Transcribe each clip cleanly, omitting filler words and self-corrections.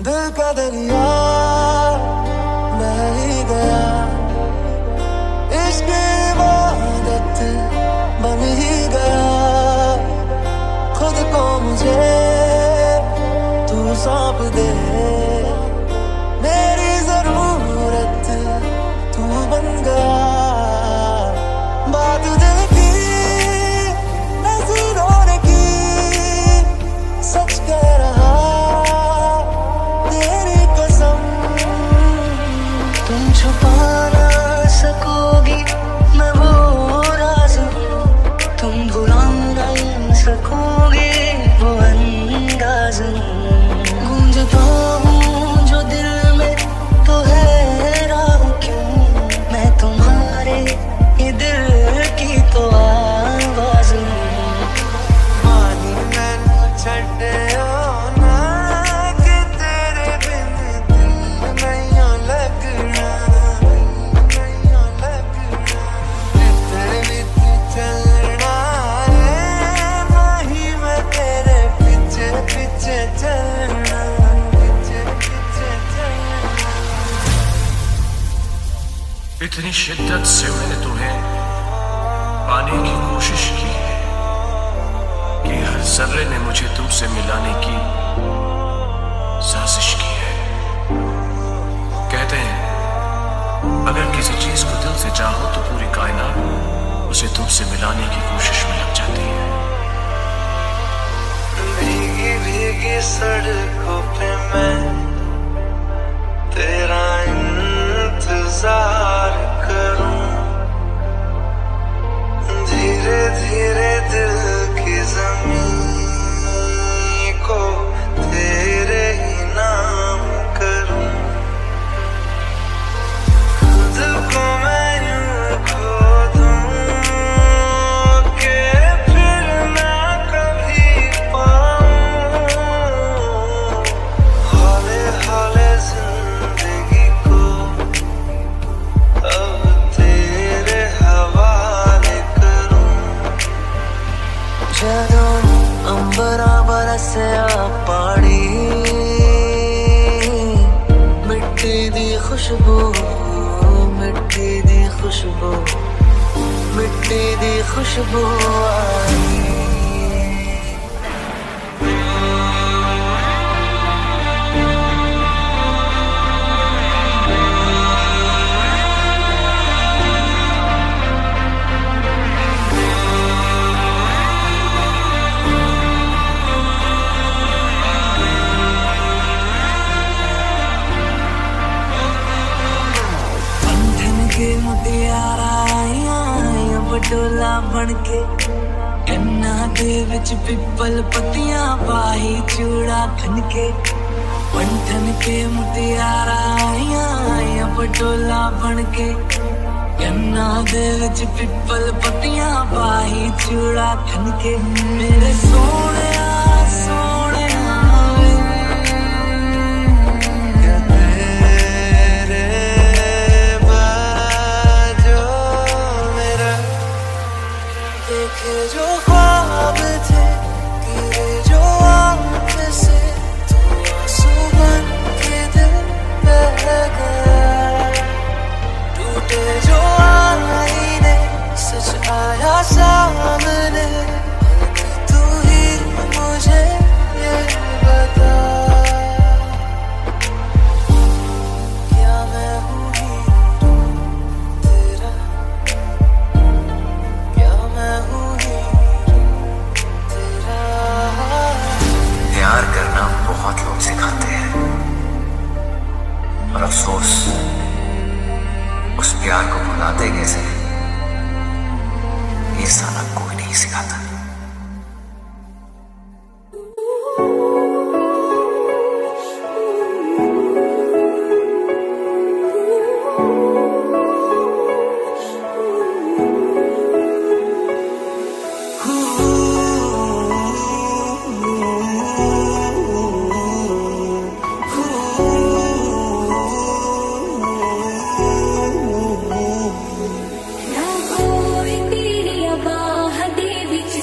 दिल का दरिया बह ही गया, इश्क इबादत बन ही गया। खुद को मुझे तू सौंप दे, मेरी जरूरत तू बन गया। बात दिल की नज़रों ने की, सच कह रहा तेरी कसम। तुम छुपा ना सकोगी मैं वो राज, तुम भुला नहीं सकोगे वो अंदाज। गूंजता हूँ जो दिल में तो हैरान क्यों, मैं तुम्हारे ये दिल की तो आवाज हूँ। मानी मैनू छड्डियो ना कि तेरे बिन दिल नहीं लगना, नहीं लगना। तेरे बिच चलना है, नहीं मैं तेरे पीछे पीछे चलना, पीछे पीछे चलना। इतनी शिद्दत से मैंने तुम्हें पाने की कोशिश की है कि हर जर्रे ने मुझे तुमसे मिलाने की साजिश की है। कहते हैं अगर किसी चीज को दिल से चाहो तो पूरी कायनात उसे तुमसे मिलाने की कोशिश में लग जाती है। भीगी भीगी सड़कों पे मैं तेरा इंतजार करूं, धीरे धीरे दिल की ज़मीं को तेरे ही नाम करूं। खुद को मैं यूं खो दूं कि फिर ना कभी पाऊं। हौले हौले जिंदगी को अब तेरे हवाले करूं। ਜਦੋਂ ਅੰਬਰਾਂ ਬਰਸਿਆ ਪਾਣੀ, ਮਿੱਟੀ ਦੀ ਖੁਸ਼ਬੂ, ਮਿੱਟੀ ਦੀ ਖੁਸ਼ਬੂ, ਮਿੱਟੀ ਦੀ ਖੁਸ਼ਬੂ ਆਈ। मुटियारा आईया बटोला बनके, कन्ना दे विच पिपल पत्तियां पाही चूड़ा खनके। पंठन के मुटियारा आईया बटोला बनके, कन्ना दे विच पिपल पत्तियां पाही चूड़ा खनके। मेरे सोने सोने जो ख्वाब थे गिरे जो आँख से, तो आंसू बन के दिल बह गया। टूटे जो आईने सच आया सामने, तू ही मुझे ये बता, क्या मैं हूँ हीरो तेरा, क्या मैं हूँ प्यार करना बहुत लोग सिखाते हैं, और अफसोस उस प्यार को भुलाते कैसे ये साला कोई नहीं सिखाता। ना कोई तेरी बाह दे विच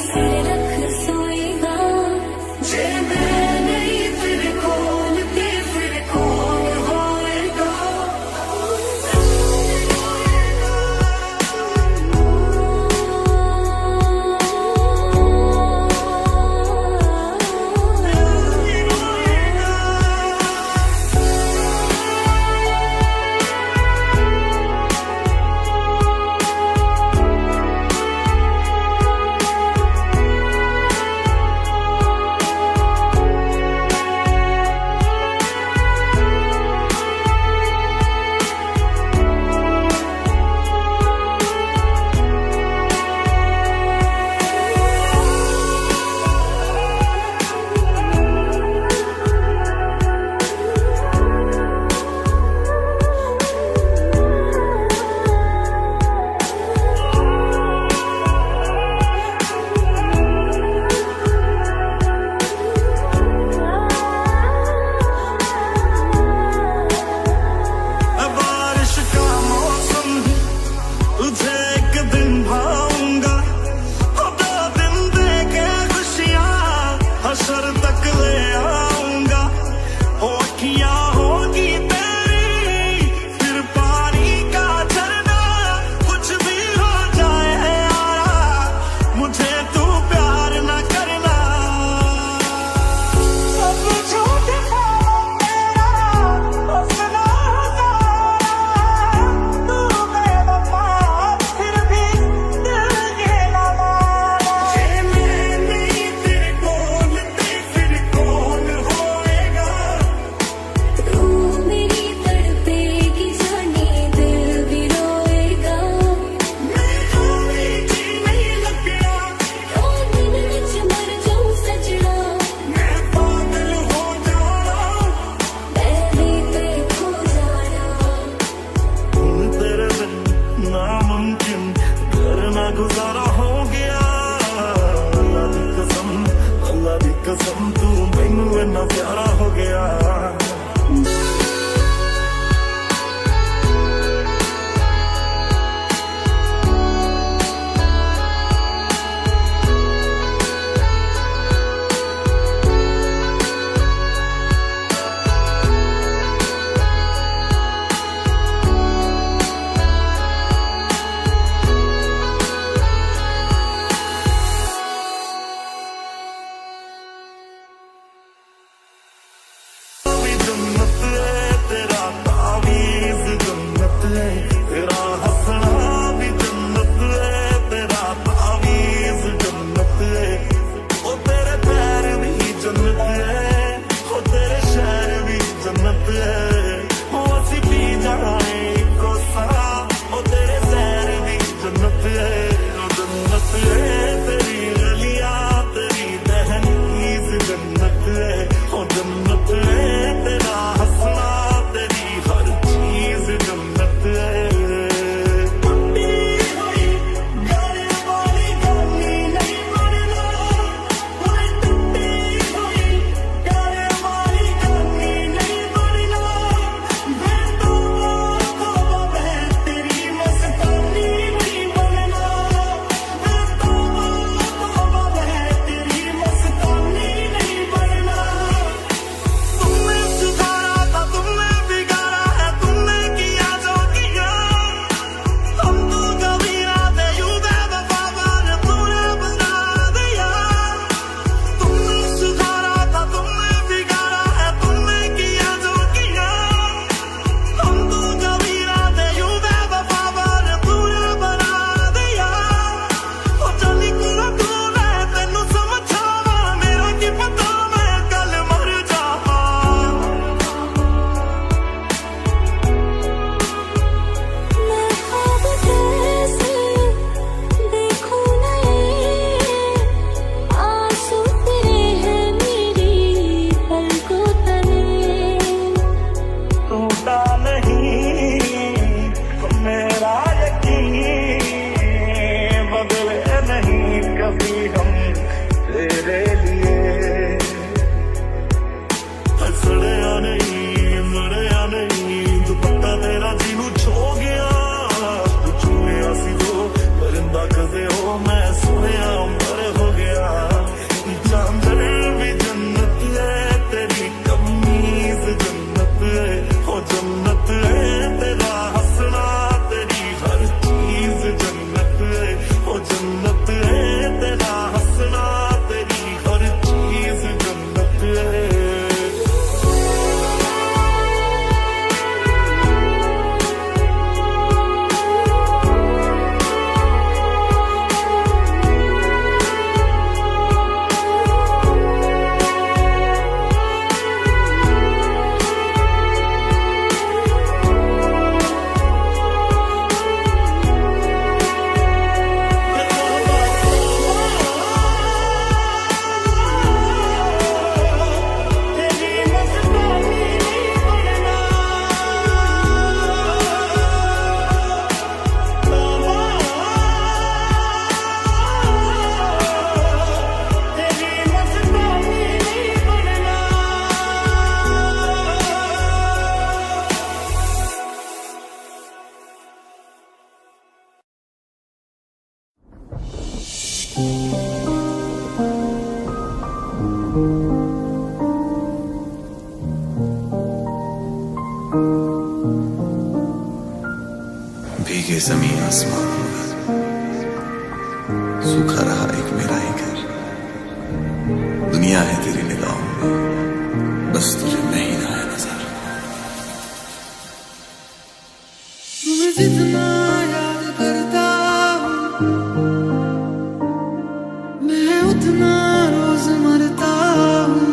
तक ले आऊंगा, हो अखियां होगी तेरी, फिर पानी का झरना, कुछ भी हो जाए यारा, मुझे तू प्यार न करना। सब झूठ था मेरा, हंसना हजारा, तू बेवफा फिर भी दिल ये न माना। ये मैं नहीं तेरे कौन थे, फिर कौन होएगा। तू मेरी तड़पेगी जाने दिल भी रोएगा। मैं होएगी नहीं लगना, दो दिन विच मर जाऊं सजना, मैं पागल हो जाना। मैं भी ते खो जाना। तेरे बिन नामुमकिन करना गुजारा हो गया। अल्लाह दी कसम तू मैनू इन्ना प्यारा हो गया। ये ज़मीन आसमान होगा, सूखा रहा एक मेरा ही घर। दुनिया है तेरी निगाहों में, बस तुझे मैं ही ना है नजर। तुम्हें जितना याद करता हूँ मैं उतना रोज मरता हूँ।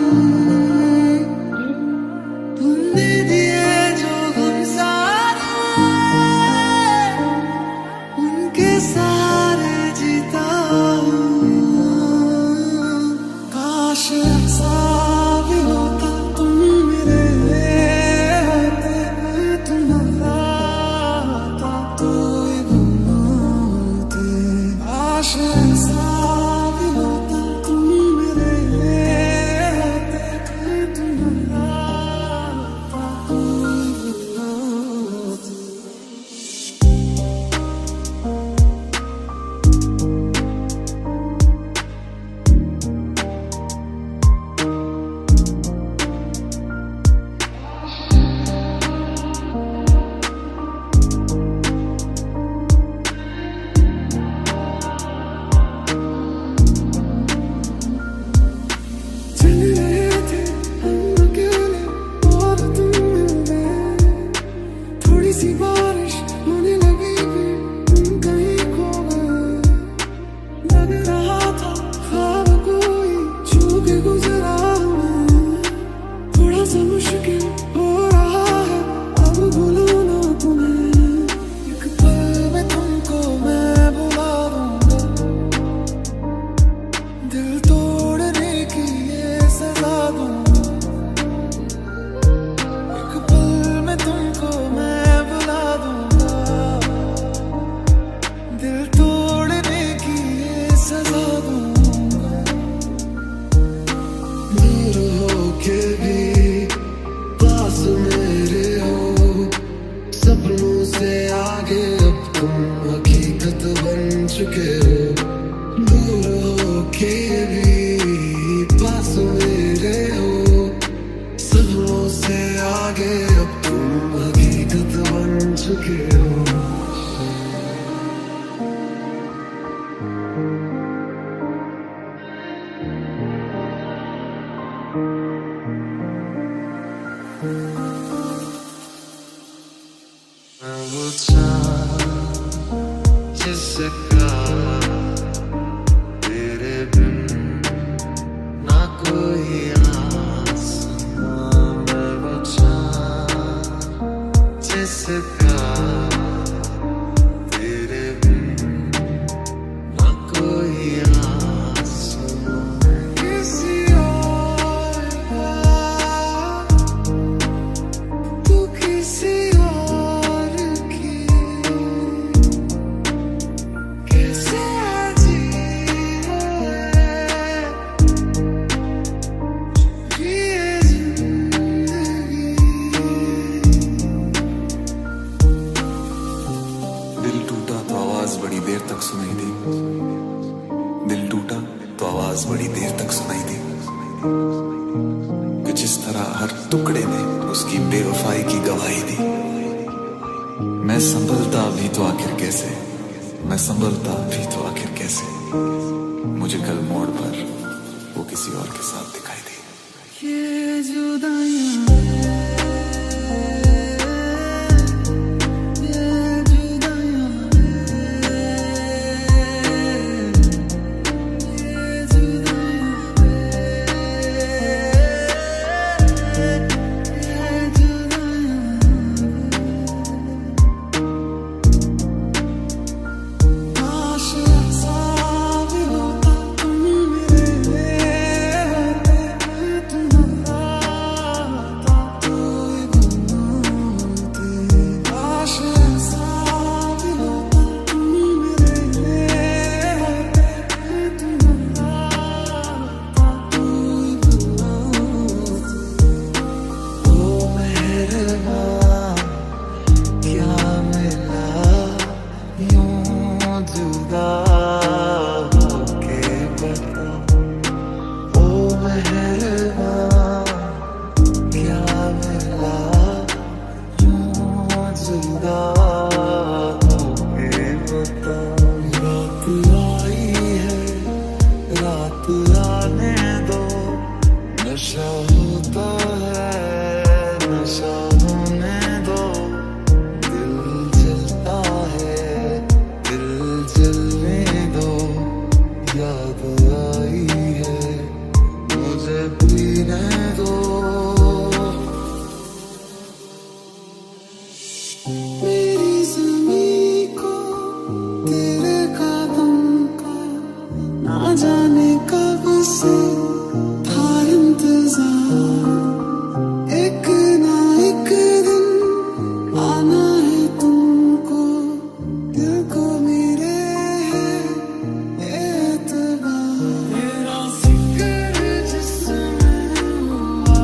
तुमने दिए जो गम सारे उनके सारे जीता हूँ। काश ऐसा भी होता तुम मेरे होते, मैं तुम्हारा होता तो ये गुम होते। काश ऐसा भी होता तुम मेरे होते, मैं तुम्हारा होता तो ये गुम होते। चल रहे थे हम अकेले और तुम मिल गए। थोड़ी सी बारिश होने लगी फिर तुम कहीं खो गए। लग रहा था ख्वाब कोई छू के गुजरा हमें। थोड़ा सा मुश्किल हो रहा है अब भूलना तुम्हें। एक पल में तुमको मैं बुला दूंगा, दिल तोड़ने की ये सजा दूंगा। एक पल में तुमको मैं बुला दूंगा, दिल तोड़ने की ये सजा दूंगा। दूर हो के भी पास मेरे हो, सपनों से आगे अब तुम हकीकत बन चुके हो। दूर हो के भी पास मेरे हो, सपनों से आगे अब तुम हकीकत बन चुके हो। मैं वो चाँद जिसका तेरे बिन ना कोई आसमां। मैं वो चाँद जिसका तेरे बिन ना कोई आसमां। किसी और का तू किसी और की कैसे अजीब है ये जिंदगी। दिल टूटा तो आवाज बड़ी देर तक सुनाई दी, दिल टूटा तो आवाज बड़ी देर तक सुनाई दी। कि जिस तरह हर टुकड़े ने उसकी बेवफाई की गवाही दी। मैं संभलता भी तो आखिर कैसे, मैं संभलता भी तो आखिर कैसे। मुझे कल मोड़ पर वो किसी और के साथ दिखाई दी। ये जुदाइयाँ ये जुदाइयाँ ये काश ऐसा भी होता तुम मेरे होते, मैं तुम्हारा नशा होता है, नशा होने दो, दिल जलता है, दिल जलने दो, याद आई है मुझे पीने दो। मेरी ज़मीं को तेरे कदम का ना जाने कब से था इंतजार, एक ना एक दिन आना है तुमको, दिल को मेरे है एतबार। तेरा जिक्र जिसमें हुआ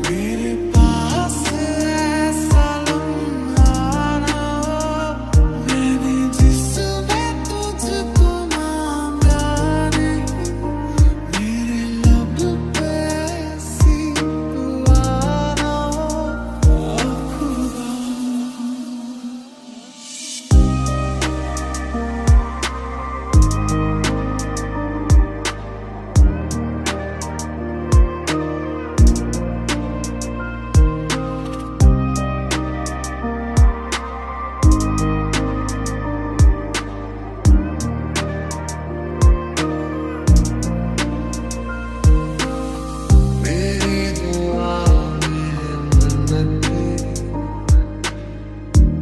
मेरे पास ऐसा लम्हा ना हो, मैंने जिसमें तुझको मांगा नहीं, मेरे लब पे ऐसी दुआ ना हो खुदा। मेरी दुआ में है मन्नत तेरी,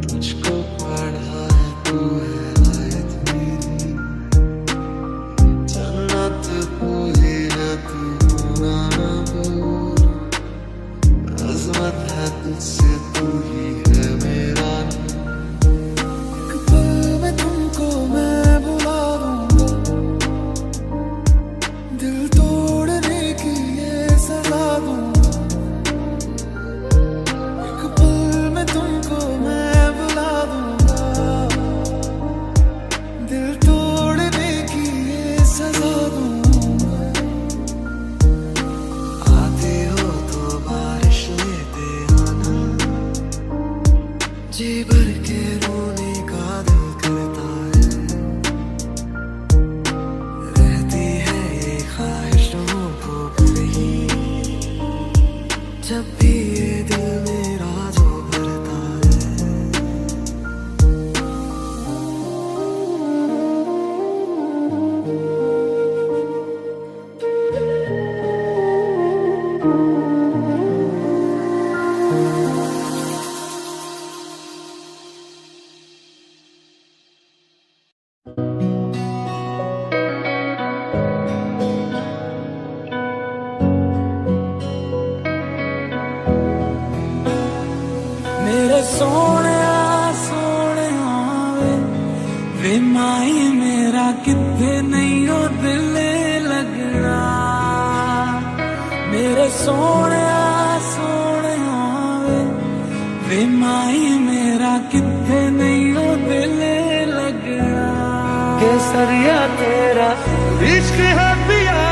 तुझको पढ़ा है तू है आयत मेरी, जन्नत तू ही है तू होना ना भूल, अज़मत है तुझसे तू ही है मेरा नूर। एक पल में तुमको मैं बुला दूंगा, दिल तोड़ने की ये सजा दूंगा। एक पल में तुमको मैं बुला दूंगा, दिल तोड़ने की ये सजा दूंगा। आते हो तो बारिश लेते आना, जी भर के रोने का दिल करता है, रहती है ये ख्वाहिशों को कहीं, जब भी ये दिल मेरा जो भरता है। मेरे सोने वे माई मेरा कितने नहीं हो दिल लगना, मेरे सोने वे माई मेरा कितने नहीं हो दिल लगना। केसरिया तेरा इश्क है पिया,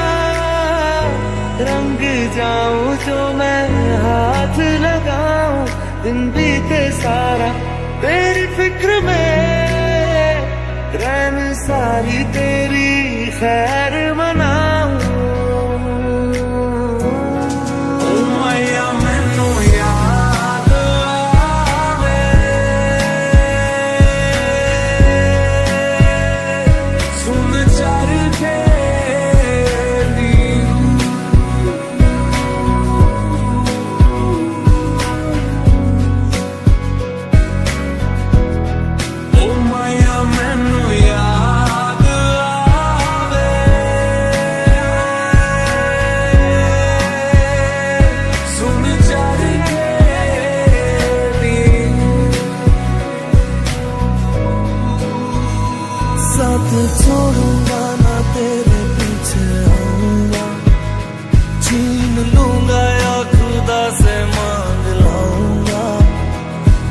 रंग जाऊं जो मैं हाथ लगाऊं, दिन बीते सारा तेरी फिक्र में, रैन सारी तेरी खैर मनाऊं। ओ मैया मैनू याद आवे, सुन चर के साथ छोड़ूंगा ना तेरे पीछे आऊंगा, छीन लूंगा या खुदा से मांग लाऊंगा,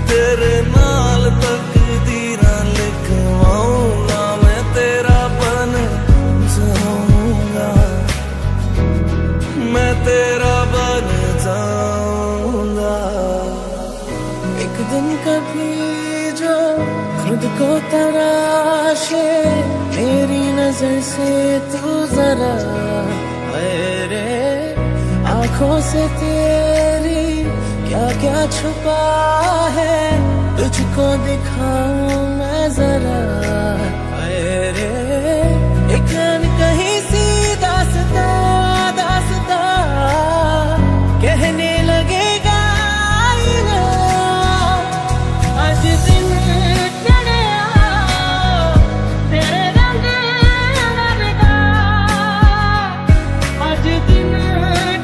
तेरे नाल तकदीरां लिखवाऊंगा, मैं तेरा बन जाऊंगा, मैं तेरा बन जाऊंगा। एक दिन कभी जो खुद को तराशे, मेरी नजर से तू जरा, अरे आँखों से तेरी क्या क्या छुपा है, तुझको दिखाऊं मैं जरा। अरे एक कहीं सी दास्तां दास्तां कहने लगेगा आईना। आज दिन चढ़ा तेरे रंग लगदा, आज दिन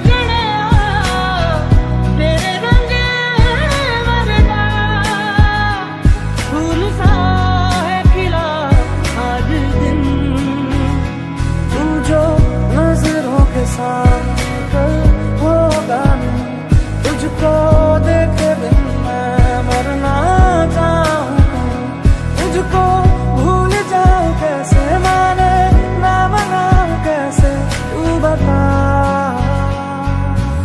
चढ़ा तेरे रंग लगदा। फूल सा है खिला आज दिन, तू जो नजरों के साथ कल होगा नहीं। तुझको देखे बिन मैं मरना चाहूँ, तुझको भूल जाऊँ कैसे, माने ना मनाऊँ कैसे, तू बता।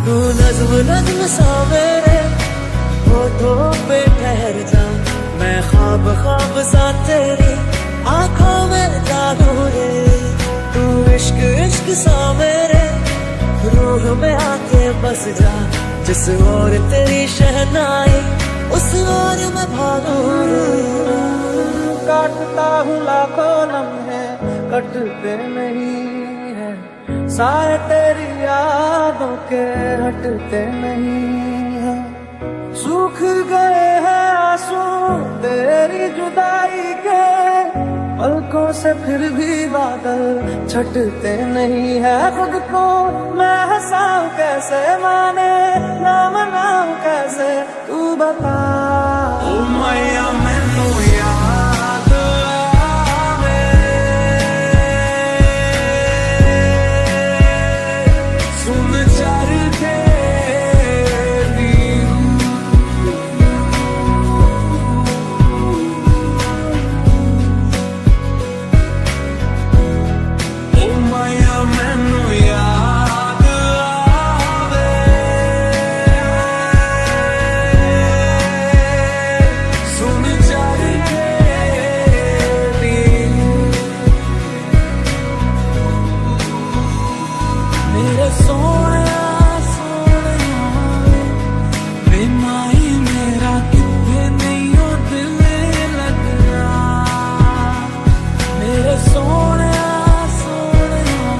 तू नज्म नज्म सा मेरे होठों पे ठहर जा, मैं ख्वाब ख्वाब सा तेरी आँखों में जागूं रे। तू इश्क इश्क सा मेरे रूह में आके बस जा, जिस ओर तेरी शहनाई उस ओर मैं भागूं रे। काटता हूँ लाखों लम्हे कटते नहीं है, साए तेरी यादों के हटते नहीं है। सूख गए हैं आंसू तेरी जुदाई के, पलकों से फिर भी बादल छटते नहीं है। खुद को मैं हंसाऊं कैसे, माने ना मनाऊं कैसे, तू बता। ओ मैया मैनू याद आवे, सुन चर तेरी ओ मैया मैनू याद आवे, सुन चर तेरी। मेरे सोया सोया बिना ही मेरा कितने नहीं हो दिल लगना। मेरे सोया सोया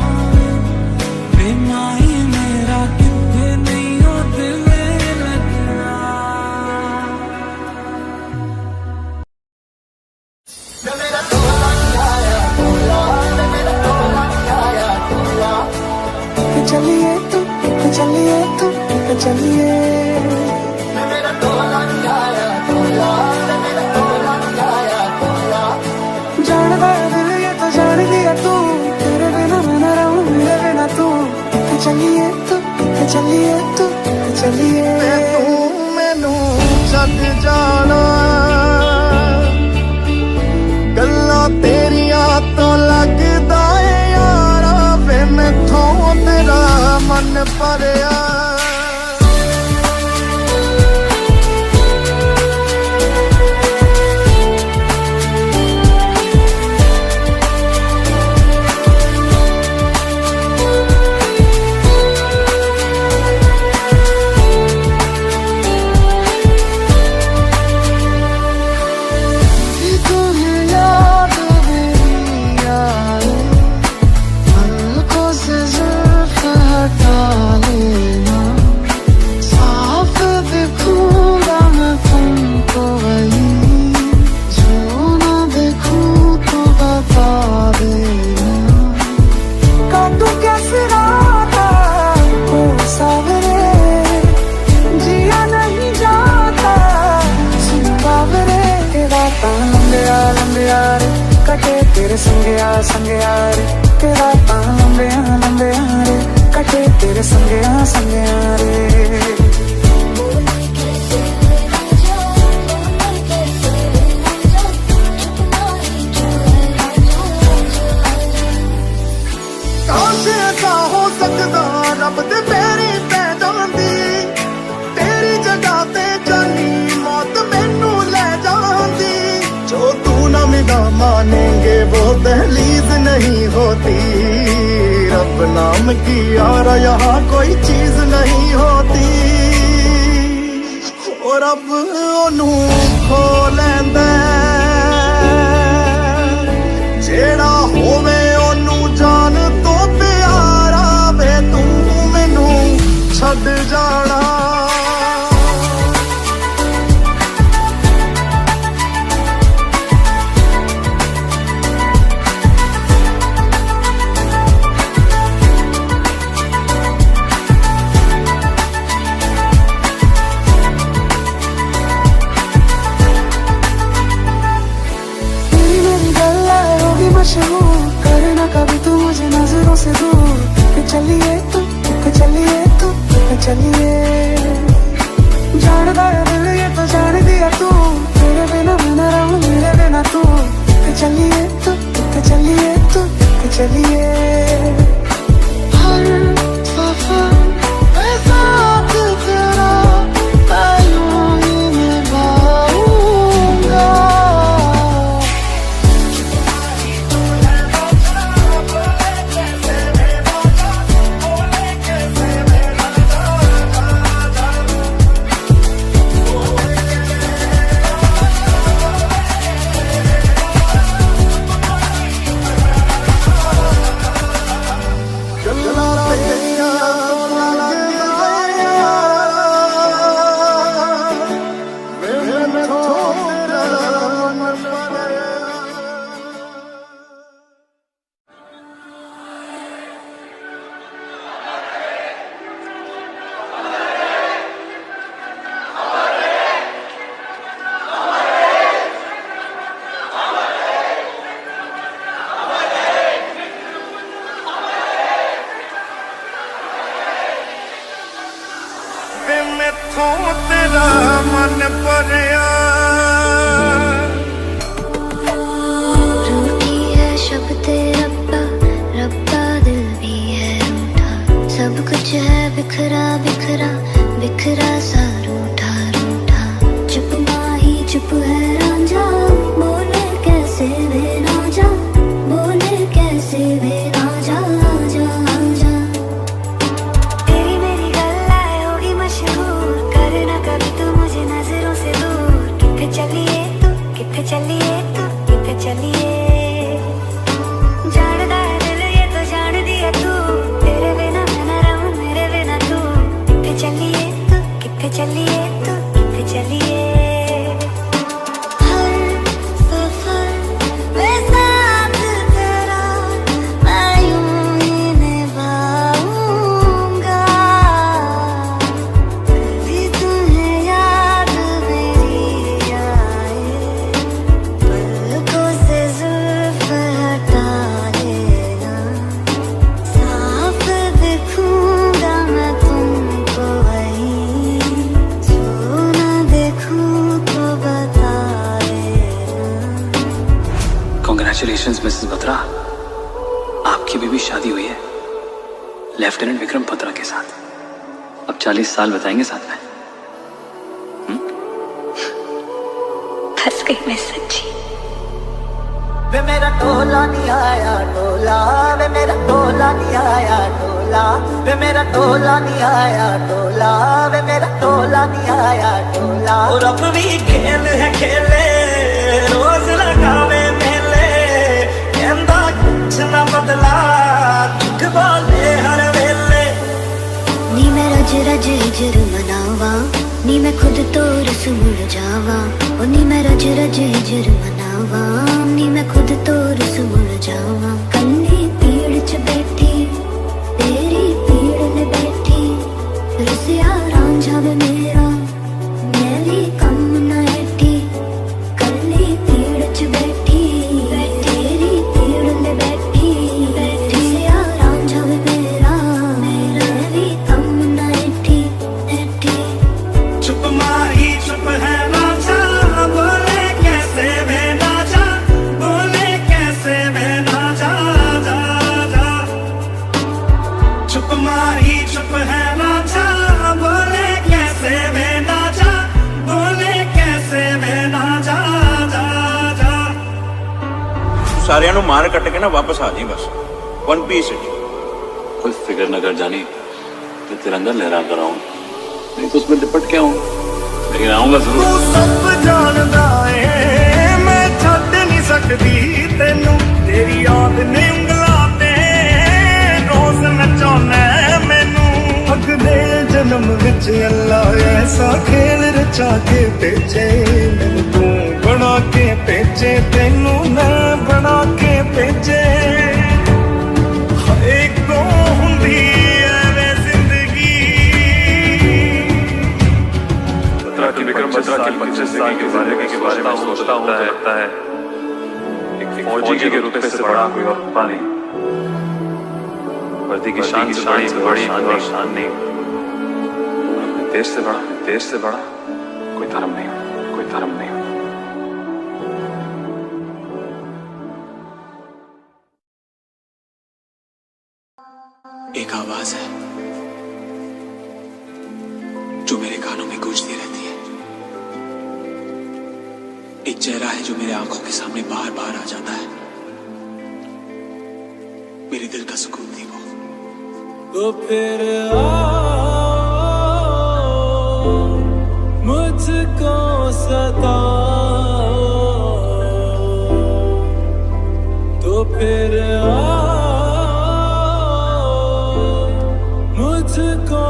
बिना ही मेरा कितने नहीं हो दिल लगना। चलिए तू चलिए तू चलिए, जान दिल ये तो जान दिया तू, तेरे बिना मैं न रहूं मेरे बिना तू। चलिए तू चलिए तू चलिए। मैनू छड्ड जाना, गल्लां तेरियां तो लगदा ए यारा, वे मैथों तेरा मन भरिया। तुम्हें याद मेरी आए, पलकों से जुल्फ हटा लेना। साफ दिखूंगा मैं तुमको वही, जो ना देखूं तो बता देना। काटूं कैसे राता ओ सावरे, जिया नहीं जाता सुन बावरे। रातां लंबिया लंबिया रे कटे तेरे संगया संगया रे, के रातां लंबिया लंबिया रे कटे तेरे संगया संगया रे। काश ऐसा हो सकदा रब दे पैरी पै जांदी, तेरी जगह ते जानी मौत मैनू ले जांदी। जो तू न मिला मानेंगे वो दहलीज नहीं होती, रब रब नाम की यार यहाँ कोई चीज नहीं होती और रब ओनू खो लैंदा जेड़ा होवे ओनू जान तो प्यारा वे तू मैनू छड़ जाना करना कभी तू मुझे नजरों से दूर कि चलिए तू कि चलिए तू कि चलिए जानदा है दिल ये तो जान दिया तू तेरे बिना मैं न रहूं मेरे बिना तू कि चलिए तू कि चलिए तू कि चलिए हर सफर में साथ तेरा मैं यूं ही निभाऊंगा मैथों तेरा मन भरिया रूठी है शब्द रब्बा रब्बा दिल भी है रूठा सब कुछ है बिखरा बिखरा बिखरा सा रूठा रूठा चुप माही चुप है रांझा बोले कैसे वे रांझा बोले कैसे वे रांझा आजा आजा तेरी मेरी गल्लाएं होगी मशहूर करना कभी तू मुझे नजरों से दूर किथे चलिए तू किथे चलिए तू किथे चलिए जानदा है दिल ये तो जान दिया तू तेरे बिना मैं न रहूं मेरे बिना तू किथे चलिए तू किथे चलिए तू किथे चलिए हर सफर में साथ तेरा मैं यूं ही निभाऊंगा कभी तुम्हें याद मेरी आए पलकों से जुल्फ हटा लेना साफ दिखूंगा मैं तुमको वहीं जो न देखूं तो बता देना कॉन्ग्रेचुलेशंस मिसेस बत्रा, आपकी भी शादी हुई है लेफ्टिनेंट विक्रम बत्रा के साथ। अब 40 साल बताएंगे साथ में। फंस गई मैं सच्ची वे मेरा टोला नहीं आया टोला वे मेरा टोला नहीं आया टोला वे मेरा टोला नहीं आया टोला वे मेरा टोला नहीं आया टोला और अब भी खेल है खेले रोज लगावे मेले कहंदा कुछ ना बदला झूठ बोले हर वेले नी मैं रज रज हिजर मनावा नी मैं खुद तो रस मुड़ जावा ओ नी मैं रज रज हिजर मनावा नी मैं खुद तो रस मुड़ जावा कन्नी पीड़ च बैठी तेरी पीड़ में बैठी रसिया रांझा वे मेरा मैं भी कम न ऐठी कन्नी पीड़ च बैठी तेरी पीड़ में बैठी रसिया रांझा वे मेरा मैं भी कम न ऐठी ऐठी चुप माही चुप है राजा बोले कैसे वे राजा बोले कैसे वे राजा जा जा चुप माही चुप है राजा बोले कैसे वे राजा बोले कैसे वे राजा जा जा ਸਾਰਿਆਂ ਨੂੰ ਮਾਰ ਕੱਟ ਕੇ ਨਾ ਵਾਪਸ ਆ ਜੀ ਬਸ 1 ਪੀਸ कोई फिक्र न कर जानी, मैं तिरंगा लहरा कर आऊं, नहीं तो उसमें लिपट के आऊं, लेकिन आऊंगा जरूर। तू सब जानदा है मैं छੱਡ नहीं सकदी तेनू, तेरी याद ने ਉਂਗਲਾਂ ਤੇ रोज नचाना मैनू। अगले जन्म विच अल्लाह ऐसा खेल रचा के भेजे मैनू, तू बना के भेजे तेनू मैं बना के भेजे। एक तो हुंदी है जिंदगी, विक्रम बत्रा की 25 साल की जिंदगी के बारे में सोचता है एक फौजी के रुतबे से बड़ा कोई और पा नहीं, वर्दी की शान से बड़ी शान नहीं, देश से बड़ा कोई धर्म नहीं। एक आवाज है जो मेरे कानों में गूंजती रहती है, एक चेहरा है जो मेरे आंखों के सामने बार बार आ जाता है, मेरे दिल का सुकून थी वो। तो फिर मुझको सताओ, तो फिर मुझको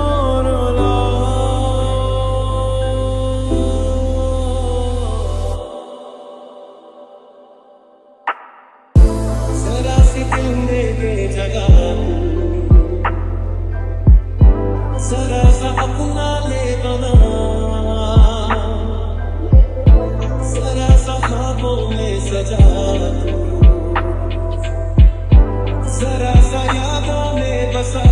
जरा सी दिल में जगह, जरा सा अपना ले बना, जरा सा ख्वाबों में सजा, जरा सा यादों में बसा।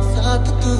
साथ तू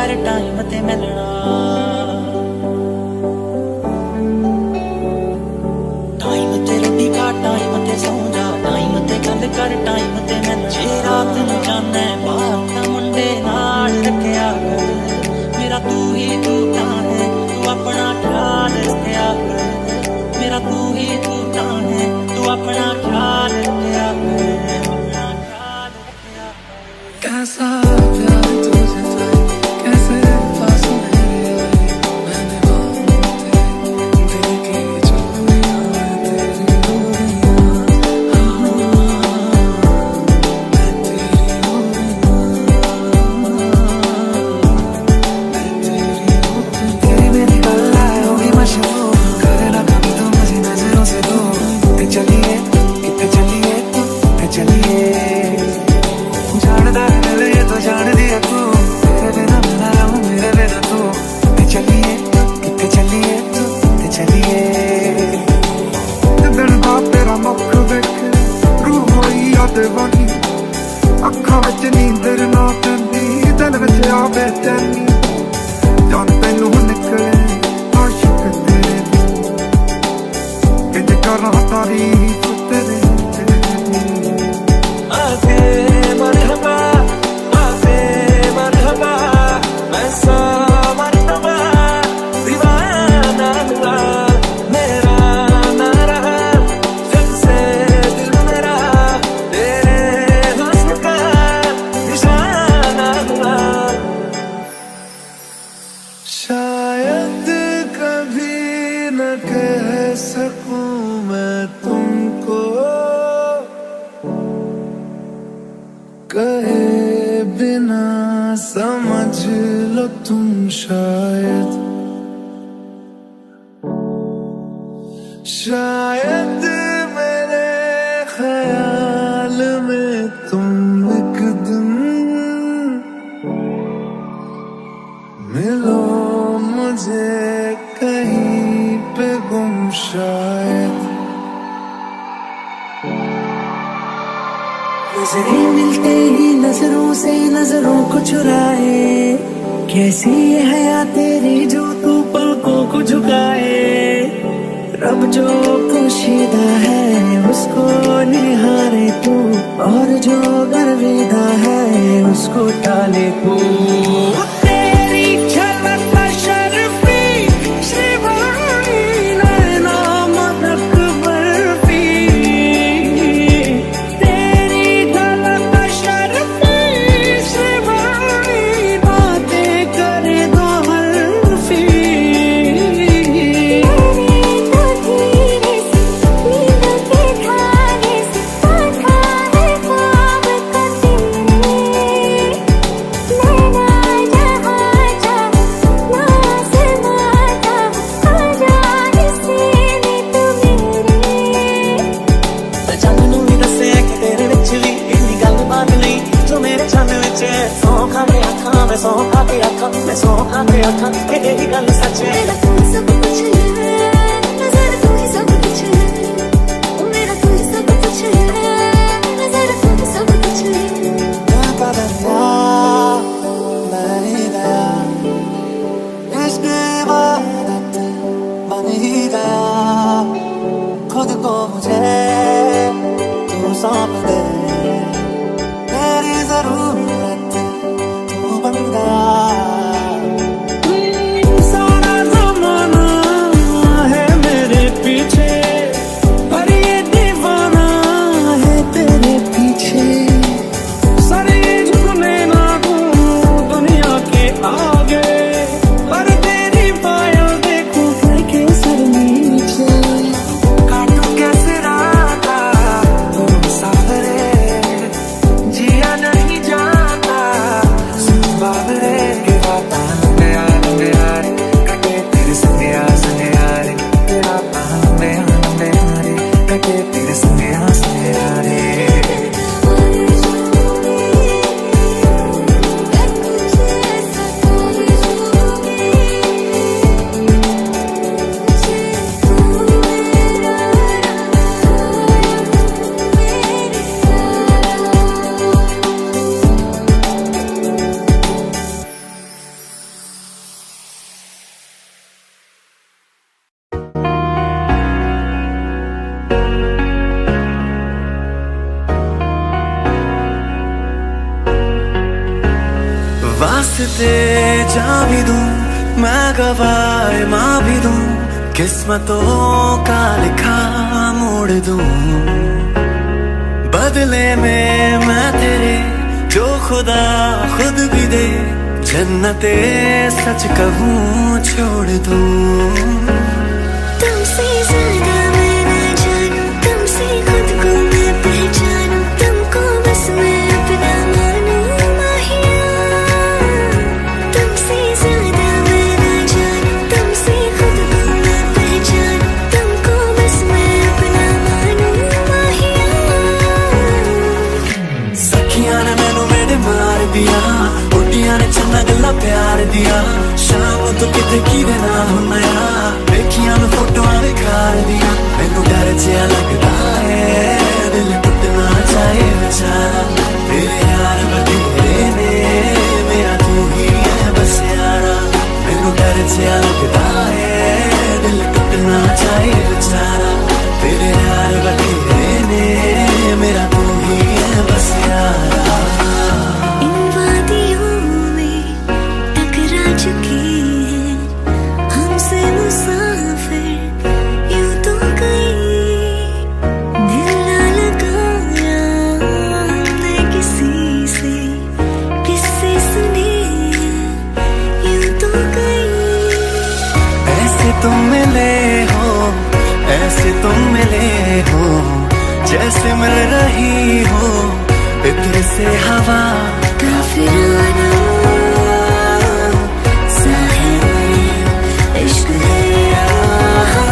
कर टाइम ते मिलना टाइम ते रोटी खा टाइम ते सौ जा टाइम ते गल कर टाइम ते मिलना जे रात नूं जाना बाहर तां मुंडे नाल रखिया कर मेरा तू ही तू तां है तू अपना ख्याल रखिया कर मेरा तू ही तू तां है तू अपना ख्याल रखिया कर कैसा प्यार तुझे था कैसे फासले मैंने बातें देखी जो तेरी हो मैं तेरी हो तेरी मेरी गल्ला होगी मशहूर करे ना कभी तो मुझे नजरों से दूर कितने चलिए जानदा है मिले ये तो जान दिया तू तेरे बिना मैं ना रहूं मेरे बिना तू कितने चलिए दिन बाप तेरा मुख देख रूह होई याद वानी अखा विच नींदर ना पैंदी दिल विच आ बेचैनी जान तैनू निकले आशिक तेरे किंज करा तारीफ तेरे शायद कभी न कह सकूं मैं तुमको कहे बिना समझ लो तुम शायद मेरे ख्याल में तुम एक दिन मिलो मुझे कहीं पे गुम शायद नजरें मिलते ही नजरों से नजरों को चुराए कैसी ये हया तेरी जो तू पलकों को झुकाए रब जो पोशीदा है उसको निहारे तू और जो गर्विदा है उसको टाले तू खुद को मुझे तू सौंप दे मेरी जरूरत तू बन गया सारा जमाना है मेरे पीछे पर ये दीवाना है तेरे पीछे सर ये झुकने ना दूं दुनिया के आगे पर तेरी पायल देखूं करके सर नीचे ते जा भी दूं, मैं गवाए माँ भी दूं, किस्मतों का लिखा मोड़ दूं। बदले में मैं तेरे जो खुदा खुद भी दे, जन्नते सच कहूँ छोड़ दूं। तुमसे ज्यादा मैं ना जानूं, तुमसे खुद को मैं पहचानूं, तुमको बस मैं अपना मानूं माहिया। तुमसे ज्यादा मैं ना जानूं, तुमसे खुद को मैं पहचानूं, तुमको बस मैं अपना मानूं माहिया। सखियां ने मैनू मेरे मार दिया, बुढ़िया ने चंगा गल्ला प्यार दिया, शाम तो किते की देना होना यार, देखिया मैं फोटोआं बेकार दिया। मैनू डर जिहा लगदा है, दिल टुटना चाहे बेचारा, तेरे यार बथेरे ने, मेरा तू ही है बस यारा। मैनू डर जिहा लगदा है, दिल टुटना चाहे बेचारा, तेरे यार बथेरे ने, मेरा तू ही है बस यारा। इन वादियों में टकरा चुकी है हमसे मुसाफिर यूं तो कहीं, दिल ना लगाया हमने किसी से, किससे सुने यूं तो कहीं। ऐसे तुम मिले हो, ऐसे तुम मिले हो, जैसे मिल रही हो इत्र से हवा। काफिराना सा है इश्क है यहाँ,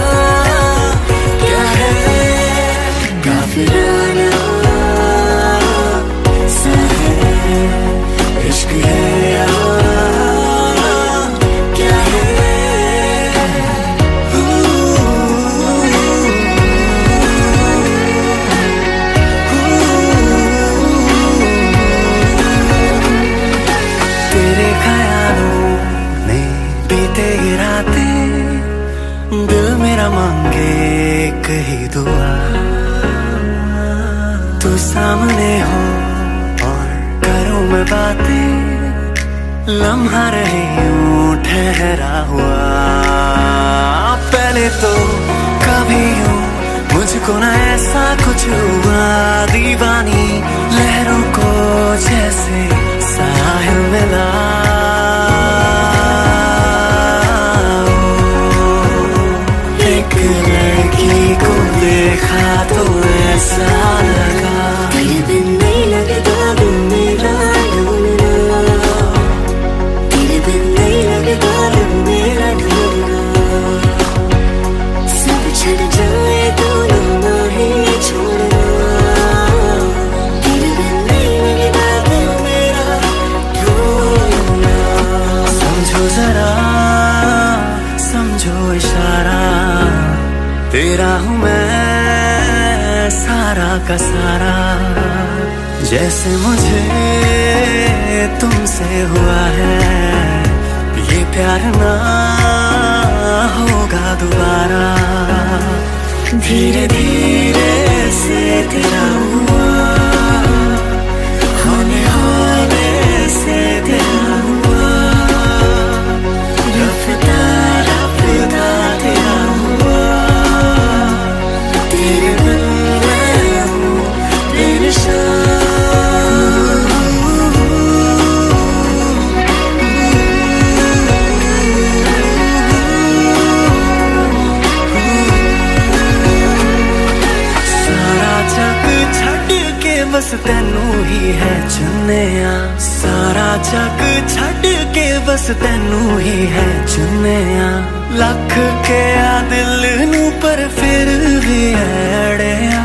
क्या है काफिराना सा है इश्क है यहाँ, क्या है। तेरे ख्यालों ने बीते रातें, दिल मेरा मांगे एक ही दुआ, तू सामने हो और करूं मैं बातें, लम्हा रहे यूं ठहरा हुआ। पहले तो कभी यूं मुझको ना ऐसा कुछ हुआ, दीवानी लहरों को जैसे साहिल मिला। एक लड़की को देखा तो ऐसा लगा, तेरे बिन नहीं लगता दिल मेरा ढूंढना, तेरे बिन नहीं लगता दिल मेरा ढूंढना। सब छड़ जाए तो ना ही छोड़ना, तेरे बिन नहीं लगता दिल मेरा ढूंढना। समझो जरा, समझो इशारा, तेरा हूँ मैं सारा का सारा, जैसे मुझे तुमसे हुआ है ये प्यार ना होगा दोबारा। धीरे धीरे से तेरा हुआ, होने होने से तेरा हुआ, रफ्ता रफ्ता तेरा हुआ, तेरे बिन मैं हूँ बेनिशान। सारा जग छड़ के बस तैनू ही है चुनिया, सारा जग छड़ के बस तैनू ही है चुनिया। लख के आ दिल नू पर फिर भी अड़िया,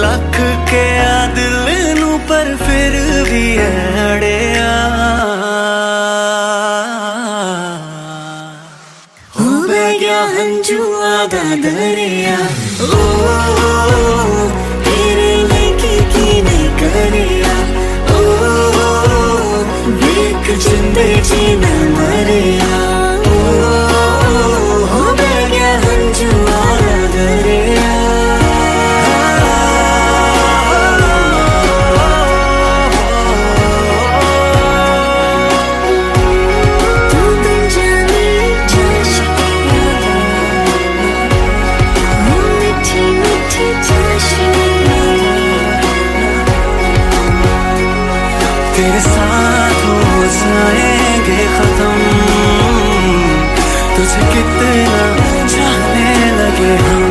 लख के आ दिल नू पर फिर भी अड़िया। हो बह गया हंजुआ दा दरिया, ओ तेरे लेके की नहीं करिया, ओ वेख जिंदे जी न मरिया। हो बह गया हंजुआ दा दरिया, साथ हो जाएंगे खत्म, तुझे कितना चाहने लगे हम।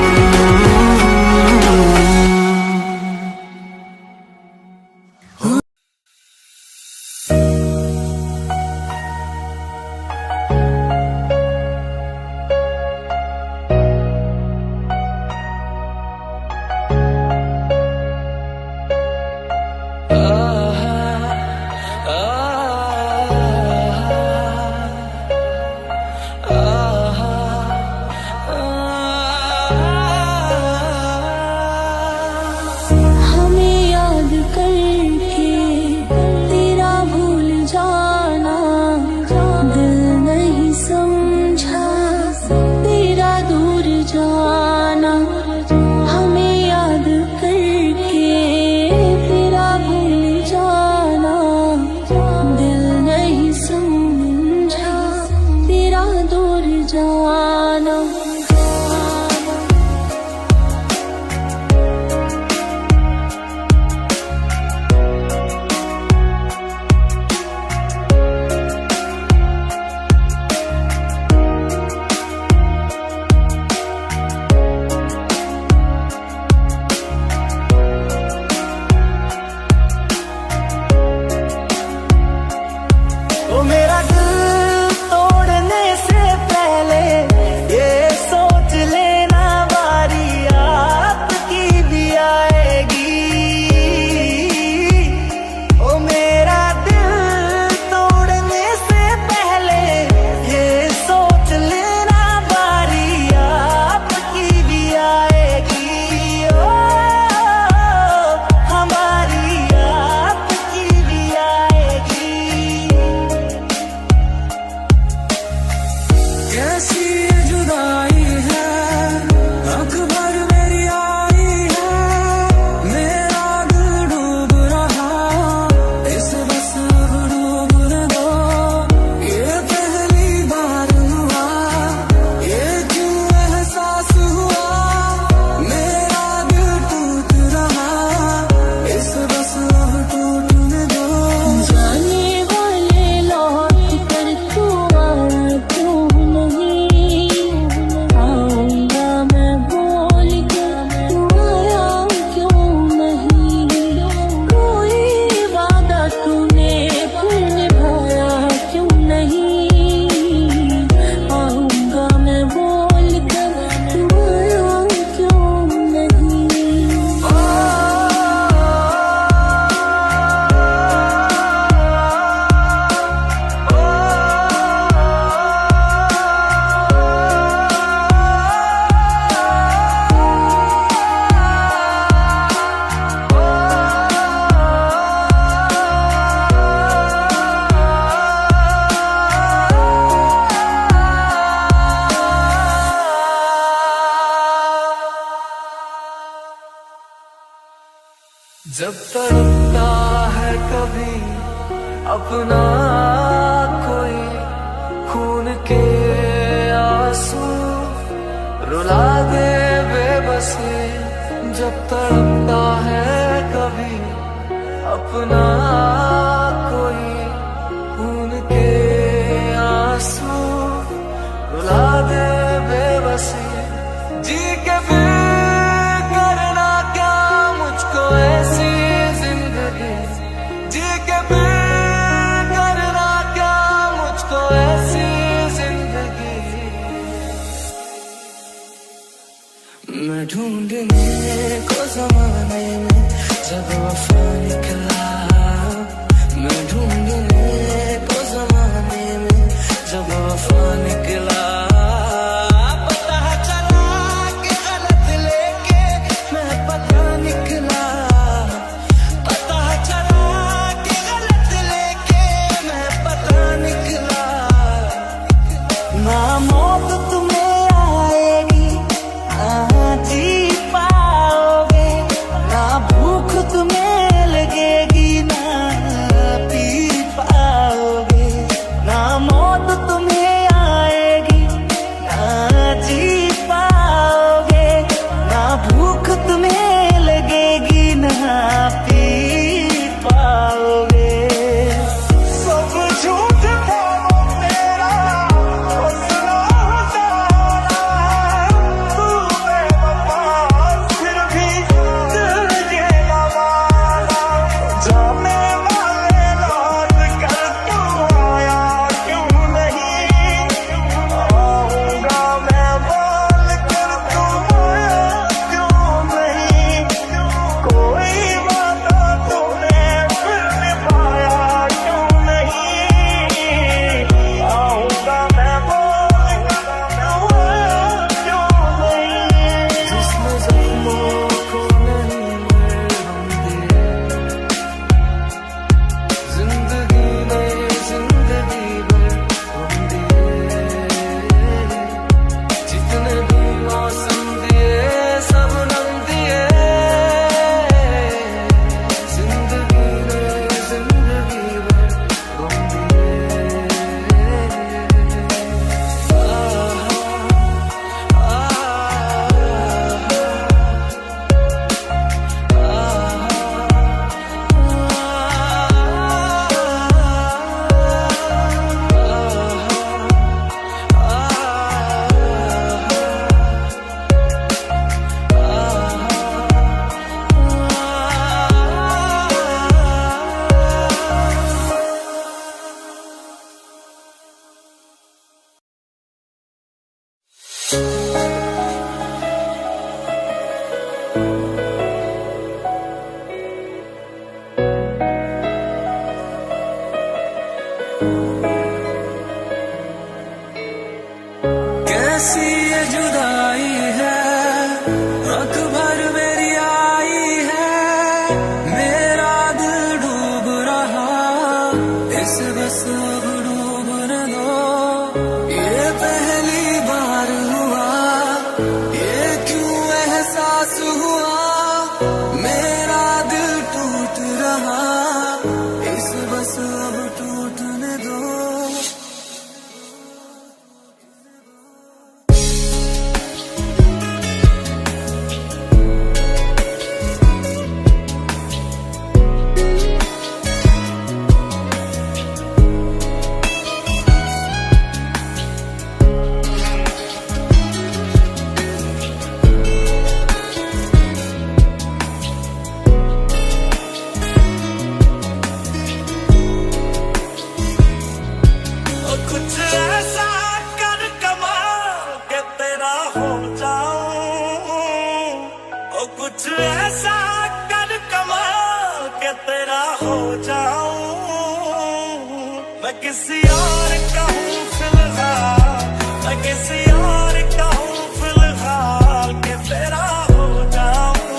जब तड़पता है कभी अपना कोई, खून के आंसू रुला दे बेबसी। जब तड़पता है कभी अपना कोई, खून के आंसू रुला दे बेबसी। जी के फिर करना क्या मुझको ऐसी जिंदगी, जी के फिर करना क्या मुझको ऐसी जिंदगी। मैं ढूंढने को जमाने में जब वफा निकला, मैं ढूंढने को जमाने में जब वफा निकला। तुम्हें लगेगी ना कैसी ये जुदाई है, आँख भर मेरी आई है, मेरा दिल डूब रहा, इस बस अब डूबने दो। ये पहली बार हुआ, ये क्यों एहसास हुआ, मेरा दिल टूट रहा, इस बस अब टूटने दो। कुछ ऐसा कर कमाल के तेरा हो जाऊं, ओ कुछ ऐसा कर कमाल के तेरा हो जाऊं। मैं किसी और का हूँ फिलहाल, मैं किसी और का हूँ फिलहाल के तेरा हो जाऊं।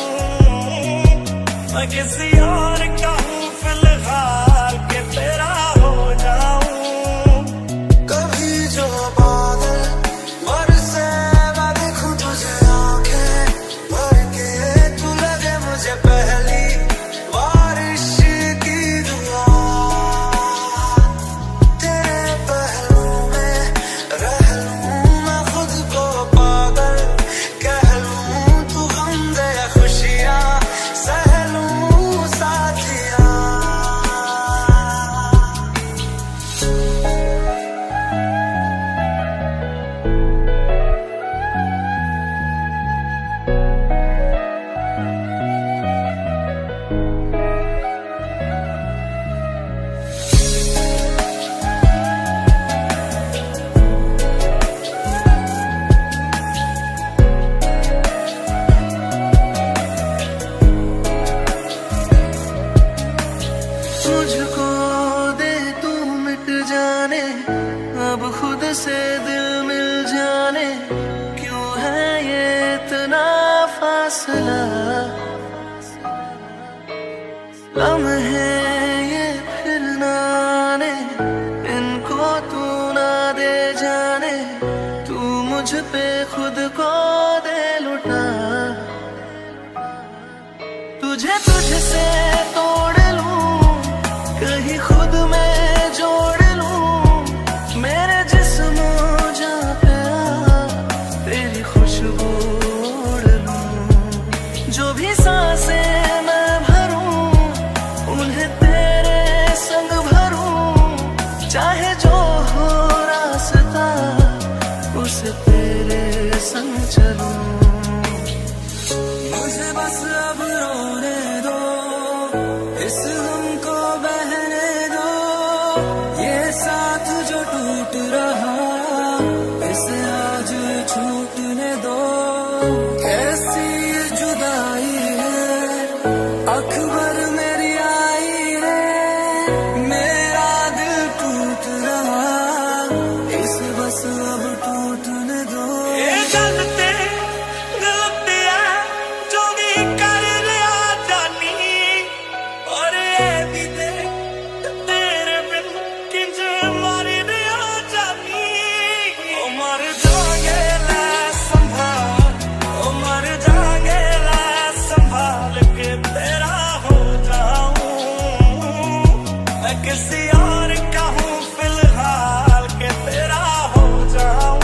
मैं किसी और का हूँ फिलहाल के तेरा हो जाऊं। कभी जो बादल बरसे मैं देखूं तुझे आंखें भर के, तू लगे मुझे पहली बारिश की दुआ। तेरे पहलू में रह लूं मैं खुद को पागल कह लूं, तू गम दे खुशियां सह लूं साथिया। मुझको दे तू मिट जाने, अब खुद से दिल मिल जाने, क्यों है ये इतना फासला। लम्हे ये फिर ना आने, इनको तू ना दे जाने, तू मुझ पे खुद को दे लुटा। तुझे तुझसे तोड़ लूं, कहीं खुद में जोड़ लूं, मेरे जिस्म जा पे तेरी खुशबू ओढ़ लूं। जो भी सांसें मैं भरूं, उन्हें तेरे संग भरूं, चाहे जो हो रास्ता उसे तेरे संग चलूं। मुझे बस अब रोने दो, इस गम को बहने दो, ये साथ जो टूट रहा इसे आज छूटने दो। कैसी ये जुदाई है, अखबर मेरी आई है, मेरा दिल टूट रहा, इस बस अब टूटने दो। ये गलती गलतियां जो भी कर लिया जानी, और ये भी देख तेरे बिन किंज मर दिया जानी। ओ मर जाएंगे ला संभाल, ओ मर जाएंगे ला संभाल के तेरा हो जाऊं। मैं किसी और का हूँ फिलहाल के तेरा हो जाऊं।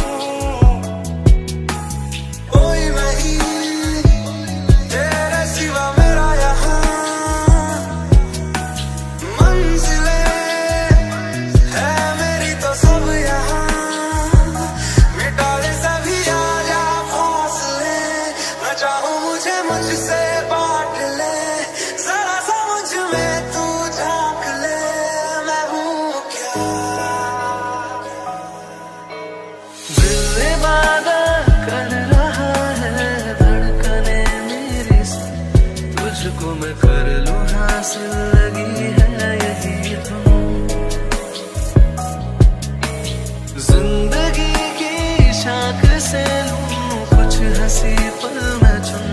सी पल में चुन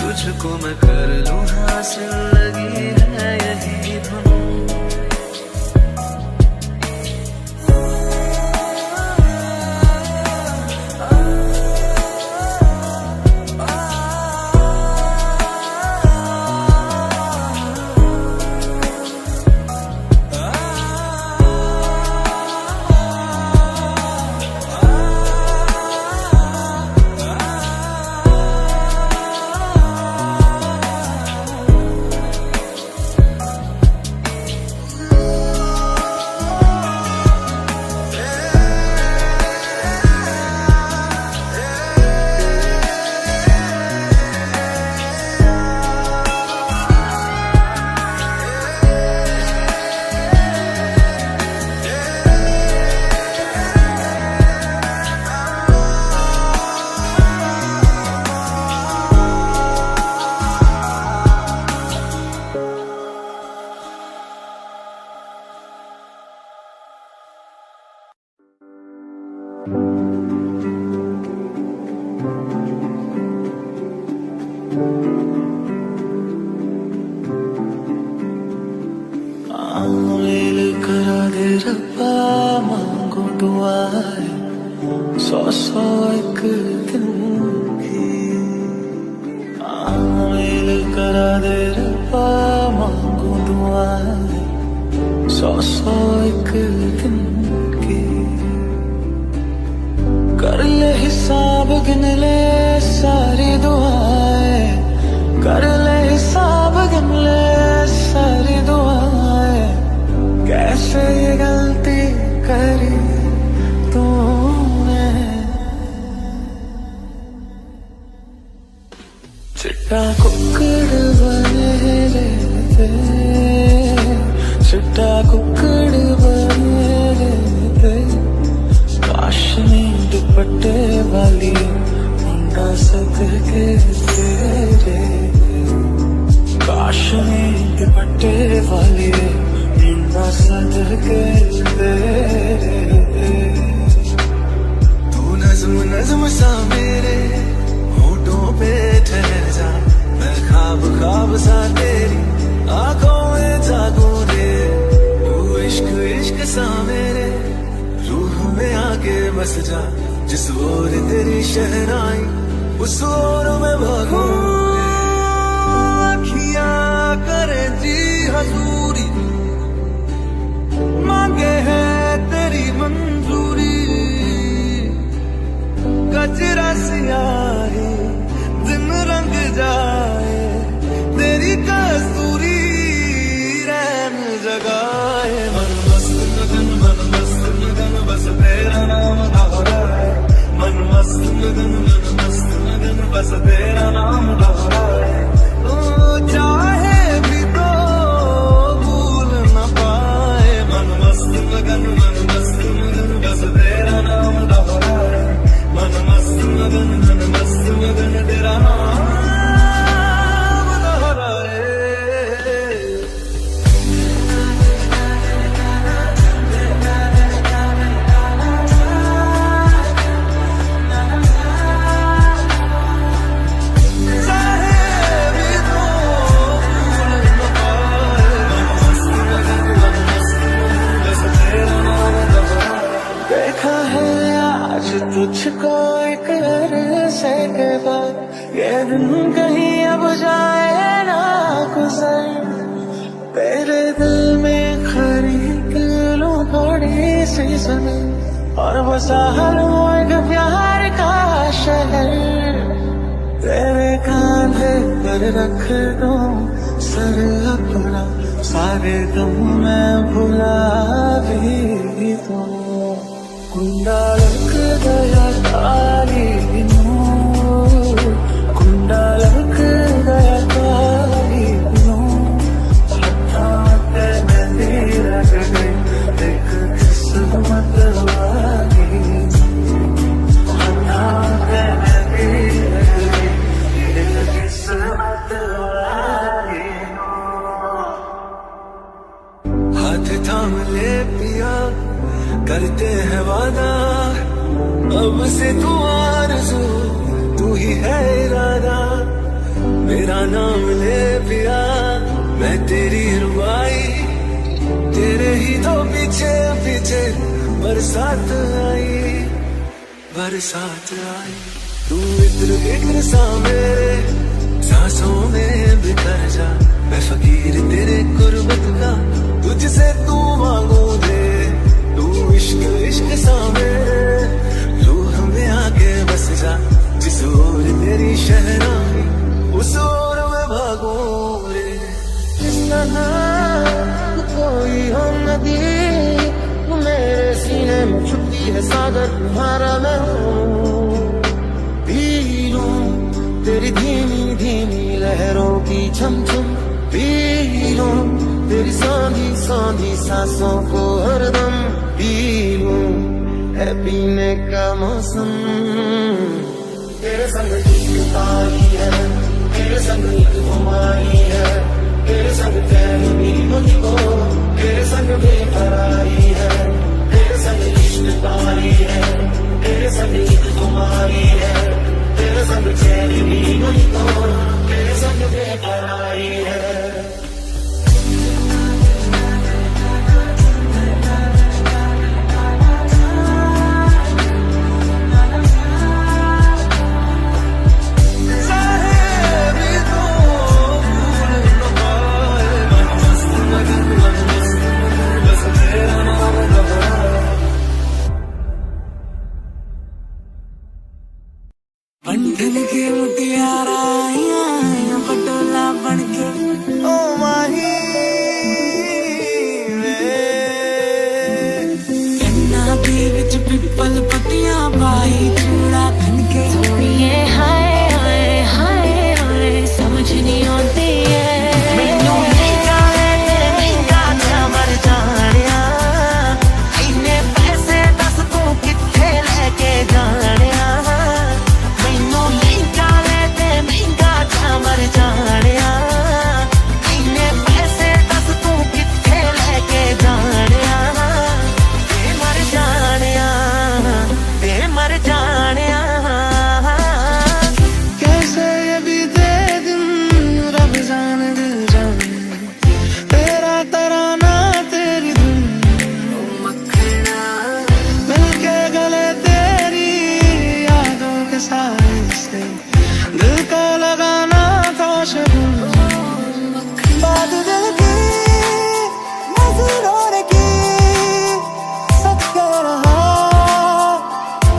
तुझको मैं कर लूं हासिल लगी है यही धुन मेल करा दे रब्बा मांगो दुआएं 100 एक दिन की मेल करा दे रब्बा मांगो दुआएं 100 एक दिन की कर ले हिसाब गिन ले सारी दुआएं कर ले हिसाब गिन ले सारी दुआएं कैसे ये गलती करी तूने चिट्टा कुक्कड़ बने रहते चिट्टा कुक्कड़ बने रहते काश नींद दुपट्टे वाली मुंडा सदके तेरे काश नींद दुपट्टे वाली मुंडा सदके तेरे तू नज़्म नज़्म सा मेरे होठों पे ठहर जा मैं ख्वाब ख्वाब सा तेरी आंखों में जागूं रे तू इश्क इश्क सा मेरे रूह में आके बस जा जिस ओर तेरी शहनाई उस ओर में भागूं अखियां करे जी हजूरी मांगे है तेरी मंजूरी गजरा सियाही दिन रंग जाए तेरी कस्तूरी रैन जगाए मन मस्त मगन बस तेरा नाम दोहराए मन मस्त मगन बस तेरा नाम दोहराए चाहे भी तो भूल न पाए मन मस्त मगन बस तेरा नाम दोहराए मन मस्त मगन तेरा नाम दोहराए तुझको एक अरसे के बाद ये दिन कहीं अब जाए ना गुजर तेरे दिल में खरीद लूं थोड़ी सी ज़मीन और बसा लूं एक प्यार का शहर तेरे कांधे पर रख दूं सर अपना सारे गम मैं भुला भी दूं कुंडा लग गया तारी नूर कुंडा लग गया तारी नूर हत्था पे मेहंदी लग गई एक किस्मत वाली हत्था पे मेहंदी लग गई एक किस्मत वाली हाथ थाम ले पिया करते हैं वादा अब से तू आरज़ू तू ही है ना मिले पिया मैं तेरी रुबाई, तेरे ही तो पीछे पीछे बरसात आई, बरसात आई। तू इत्र इत्र सा मेरे सांसों में बिखर जा, मैं फकीर तेरे गुर्बत का तुझसे तू मांगू दे। तू इश्क इश्क सा मेरे रूह में आके बस जा, जिस ओर तेरी शहनाई उस ओर मैं भागू रे। इस तरह कोई हम नदी मेरे सीने में छुपी है सागर तुम्हारा मैं हूँ। पी लूं तेरी धीमी धीमी लहरों की छम छम, पी लूं तेरी सांधी सांधी सांसों को हरदम, पी लूं है पीने का मौसम। तेरे संग एक तारी है, तेरे संग एक खुमारी है, तेरे संग चैन भी मुझको, तेरे संग बेकरारी है, तेरे संग इश्क तारी है, तेरे संग एक खुमारी है, तेरे संग चैन भी मुझको, तेरे संग बेकरारी है। बंधन के मुटियारा आया पटोला बनके, ओ माही वे कन्ना दी विच पिपल पतियां पाई चूड़ा खनके। थोड़िए हाय हाय हाय हाय समझ नहीं आती है, मैनू महंगा है तेरे महंगा जा मर जानिया, इन्ने पैसे दस तू किथे लेके जानिया, मैनू महंगा है तेरे महंगा जा मर जानिया, इन्ने पैसे दस तू किथे लेके जानिया, ते मर जानिया, ते मर जानिया। कैसे ये बीते दिन रब जाने दिल जाने, तेरा तराना तेरी धुन मखना, मिलके गले तेरी यादों के साए से, दिल को लगाना था शगुन। बात दिल की नजरों ने की, सच कह रहा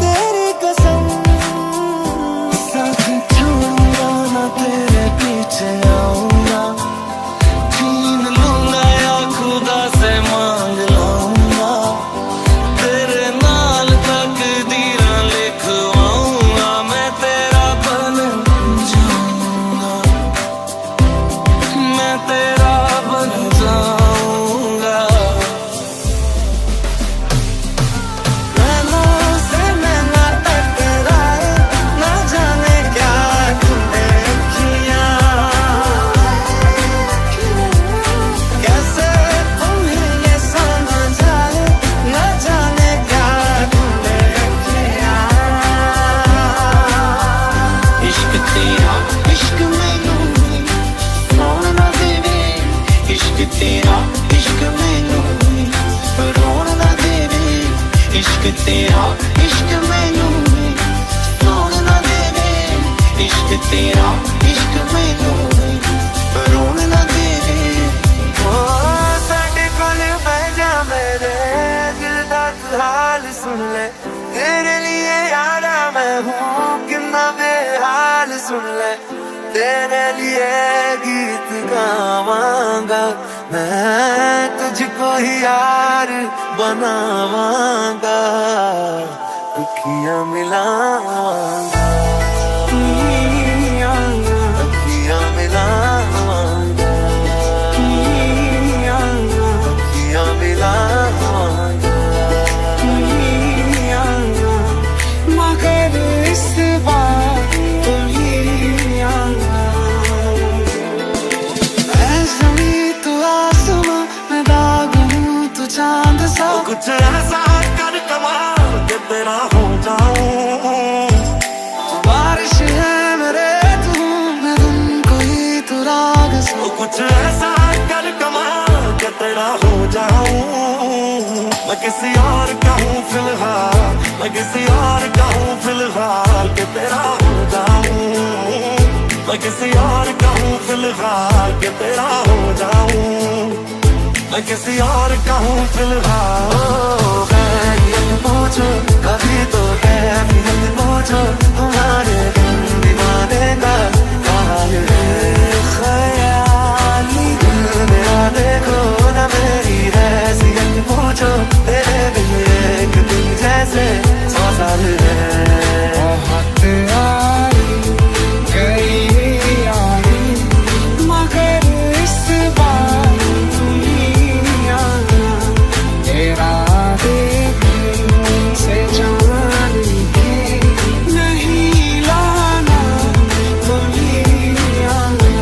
तेरी कसम, साथ छोड़ूंगा ना तेरे पीछे आऊंगा, छीन लूंगा या खुदा से मांग लाऊंगा, तेरे नाल तकदीरां लिखवाऊंगा, मैं तेरा बन जाऊंगा, मैं तेरा बन जाऊंगा। नैनों से नैना टकराए, ना जाने क्या तूने किया, कैसे तुम्हें ये समझ आए, ना जाने क्या तूने किया। इश्क तेरा इश्क मैनू रोन ना देवे, इश्क तेरा इश्क मैनू रोन ना देवे, इश्क तेरा इश्क मैनू रोन ना देवे, इश्क तेरा इश्क मैनू रोन ना देवे। ओ साडे कोल बह जा मेरे दिल दा हाल सुन ले, तेरे लिए यारा मैं हूँ कितना बेहाल सुन ले, तेरे लिए गीत गावांगा मैं, तुझको ही यार बनावांगा, दुखियां मिलावांगा, दुखियां मिलावांगा, दुखियां मिलावांगा, मगर इस बार तुम ही आना। ऐसा ही तू आसमां मैं दाग हूँ तू चांद सा, कुछ ऐसा कर कमाल के तेरा हो जाऊं, मैं किसी और का हूँ फिलहाल, मैं किसी और का हूँ फिलहाल कि तेरा हो जाऊं। मैं किसी और का हूँ फिलहाल कि तेरा हो जाऊं। मैं किसी और का हूँ फिलहाल। खैरियत पूछो कभी तो कैफियत पूछो, तुम्हारे दीवाने का हाल है। खयाली दिल मेरा देखो ना मेरी हैसियत पूछो, तेरे बिन एक दिन जैसे 100 साल है। बहुत आई गई यारी मगर इस बार नहीं आना, तेरा देखने से जान के नहीं लाना, नहीं आना।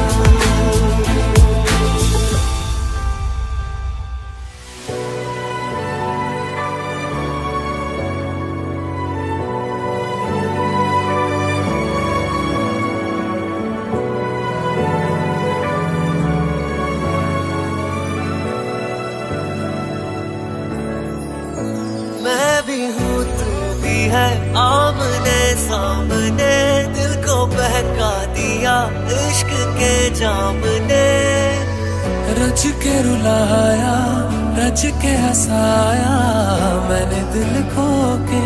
मैं भी हूँ तू भी है, आमने सामने दिल को बहका दिया इश्क के जाम ने। रच के रुलाया रच के हंसाया, मैंने दिल खो के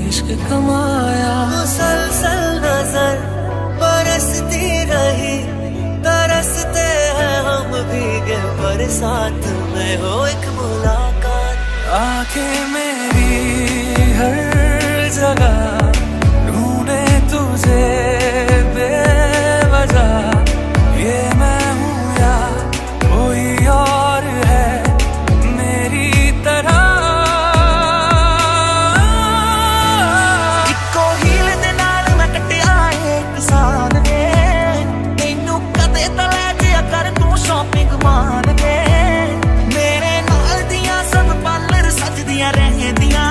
इश्क कमाया। मुसलसल नजर बरसती रही, तरसते हैं हम भीगे बरसात में, हो एक मुलाकात। आंखें मेरी हर जगह ढूंढे तुझे बेवजह, ये मैं हूँ या कोई और है मेरी तरह। इको हील दे नाल मैं कटिया एक साल वे, तेनू कदे तले जिया कर तू शॉपिंग मान वे। मेरे नाल दियां सब पार्लर सजदियां रहदियां,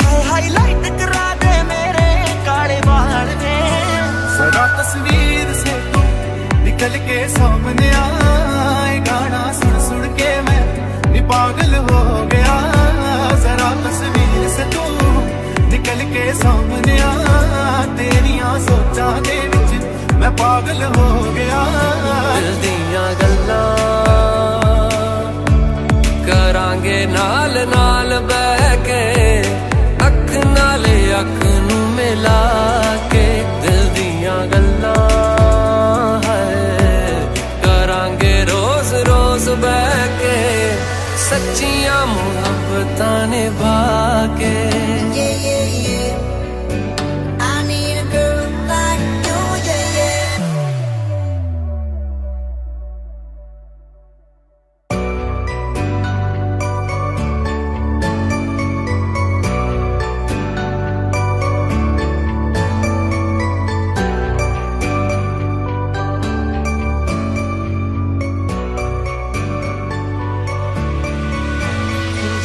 हाय हाईलाइट करा दे मेरे काले बाल वे। जरा तस्वीर से तू निकल के सामने आए, गाना सुन सुन के मैं नी पागल हो गया। जरा तस्वीर से तू निकल के सामने आ, तेरियां सोचां दे विच मैं पागल हो गया। दिल दियां गल्लां करांगे नाल नाल बह के, अख नाले अख नू मिला के। दिल दियां गल्लां है करांगे रोज रोज बह के, सच्चियां मुहब्बतां निभा के। I need a girl like you, yeah, yeah.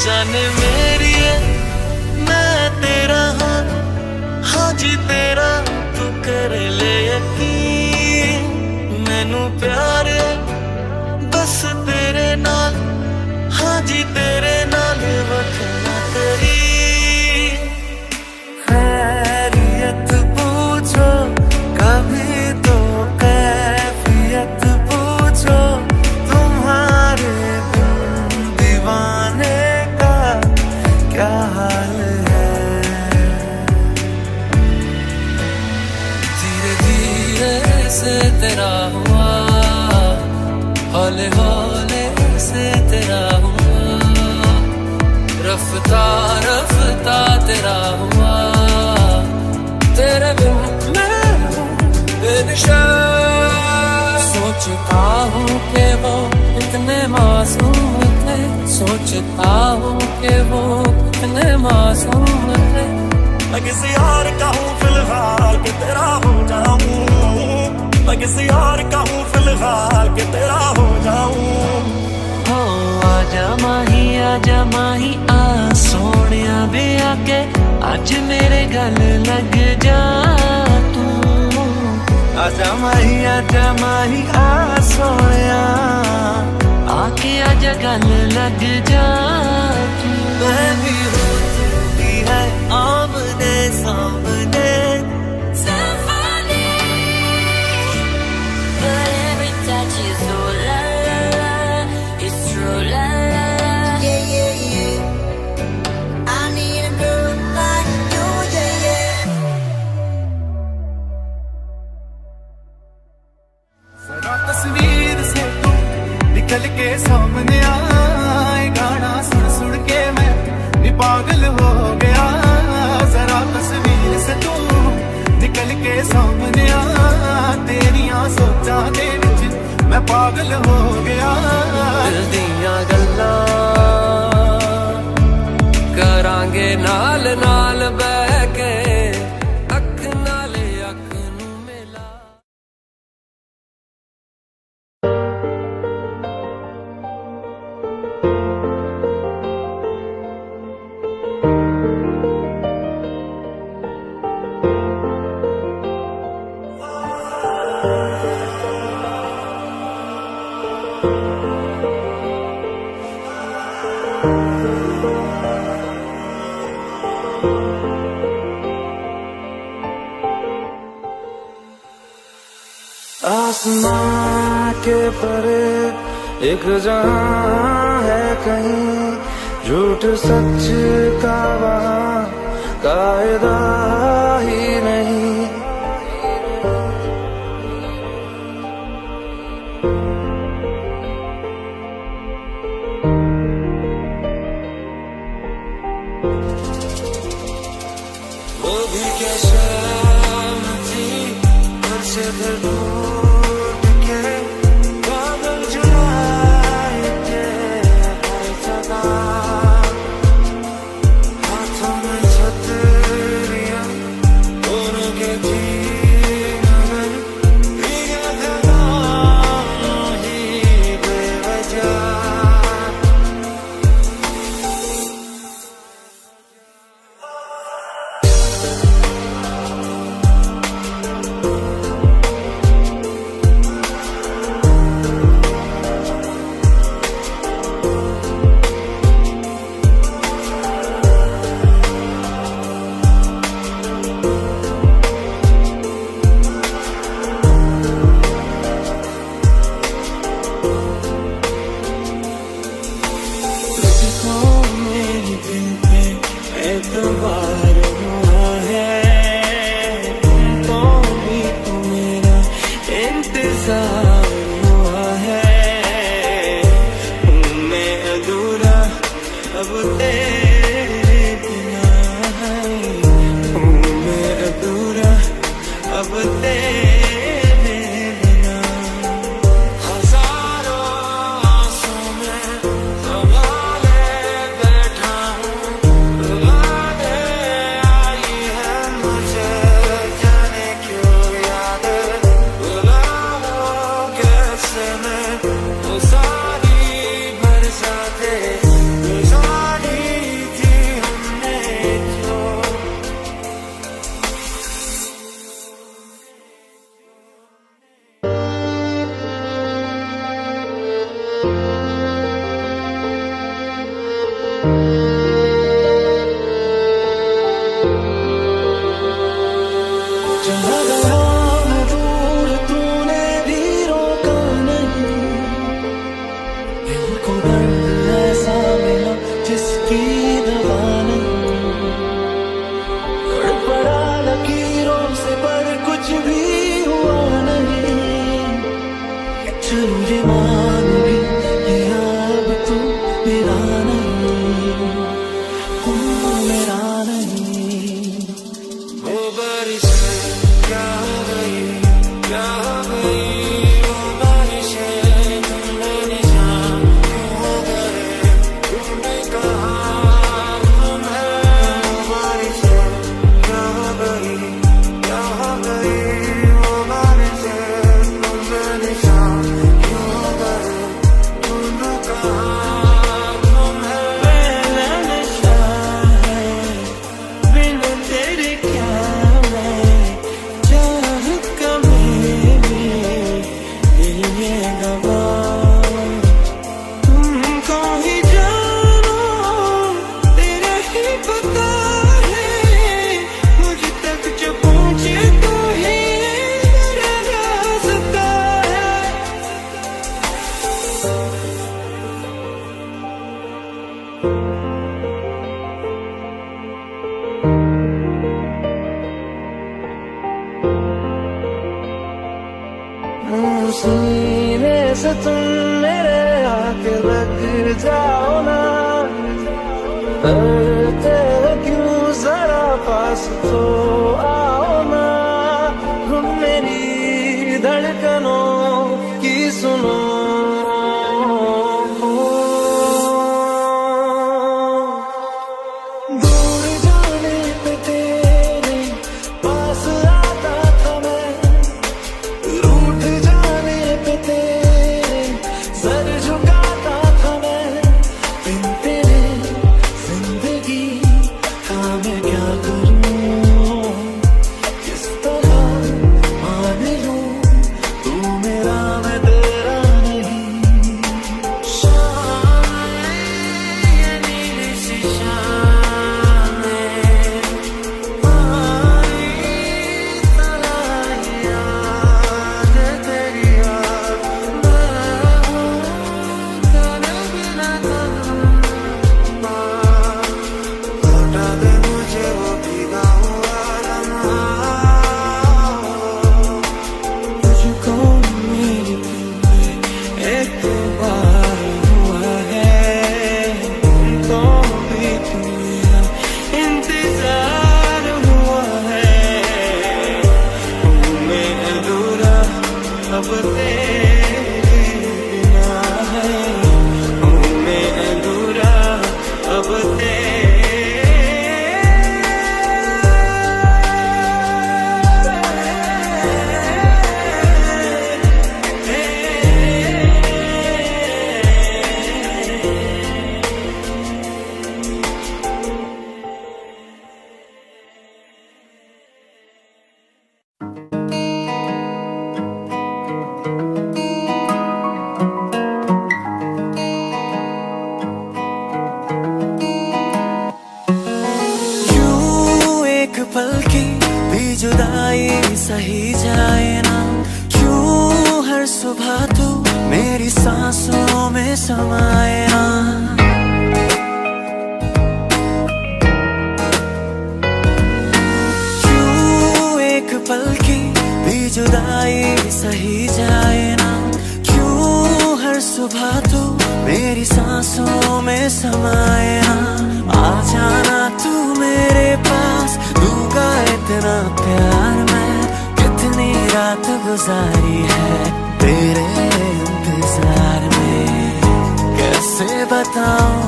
जाने मेरी है मैं तेरा हाँ, हाँ जी तेरा तू कर ले यकीन। मैनू प्यार है बस तेरे नाल, हाँ जी तेरे नाल वखना तेरी। खैरियत पूछो कभी तो कैफियत पूछो, तुम्हारे बिन दीवाने का क्या हाल है। धीरे धीरे से तेरा हुआ, हौले हौले से तेरा हुआ, रफ्ता रफ्ता तेरा हुआ। तेरे बिन मैं हूँ बेनिशान, सोचता हूँ कि वो कितने मासूम थे, सोचता हूँ कि वो कितने मासूम थे। मैं किसी और का हूँ फिलहाल कि तेरा हो जाऊं। मैं किसी और का हूँ फिलहाल कि तेरा हो जाऊं। हो आजा माही आ सोनिया वे आके, आज मेरे गल लग जा तू। आजा माही आ सोनिया, आके आजा गल लग जा तू। के सामने आए गाना सुन सुन के मैं भी पागल हो गया। जरा तस्वीर से तू निकल के सामने आ, तेरिया सोचा दे विच मैं पागल हो गया। दिल दियां गल्लां करांगे नाल नाल बैठ के अख नाले अख नू मिला। आसमां के परे एक जहां है कहीं, झूठ सच का वहां कायदा ही नहीं। वो भी क्या शाम थी, घर से घर दूर के बादल जुलाए थे हर जगह। हाथों में छतरियां दोनों के थी नजर, भीगा था दोनों ही बेवजह। एतबार हुआ है, तुमको भी तो मेरा इंतजार हुआ है। हूँ मैं अधूरा अब तेरे बिना, हूँ मैं अधूरा अब तेरे बिना। हजारों आंसू में संभाले बैठा हूँ, चला गया मैं दूर, तूने भी रोका नहीं। दिल को दर्द ऐसा मिला जिसकी दवा नहीं। तड़पड़ा लकीरों से पर कुछ भी हुआ नहीं। चलो ये मान भी लिया अब तू मेरा नहीं, तू मेरा नहीं। वो बारिश क्या हो गई, क्या हो गई वो बारिशें, तुमने निशान क्यों हो गए, तुमने कहा तुम है। वो बारिशें क्या हो गई, क्या हो गई वो बारिशें, तुमने निशान क्यों हो गए, तुमने कहा तुम है। मेरा नशा है बिन तेरे क्या सीने से तुम मेरे जाओ ना, डरते क्यों जरा पास तो आओ ना, मेरी धड़कनों की सुनो। दूर जाने पे तेरे पास आता था मैं, रूठ जाने पे तेरे सर झुकाता था मैं, बिन तेरे जिंदगी का मैं क्या करूं, किस तरह मान लूं, तू मेरा मैं तेरा नहीं। पल की भी जुदाई सही जाए ना, क्यों हर सुबह तू मेरी सांसों में समाए ना। क्यों एक पल की भी जुदाई सही जाए ना, क्यों हर सुबह तू मेरी सांसों में समाए ना। आ जाना तू मेरे पास, दूंगा इतना प्यार मैं, कितनी रात गुजारी है तेरे इंतजार में। कैसे बताऊं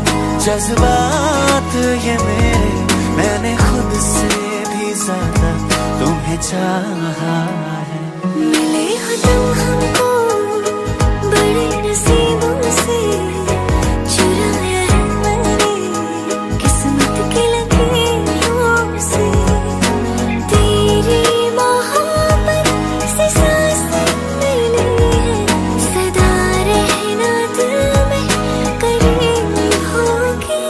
जज्बात ये मेरे, मैंने खुद से भी ज्यादा तुम्हें चाहा है। मिले हो तुम हमको बड़े नसीबों से, चुराया है मैंने किस्मत की लकीरों से। तेरी मोहब्बत से सांसें मिली है, सदा रहना दिल में करीब होगी।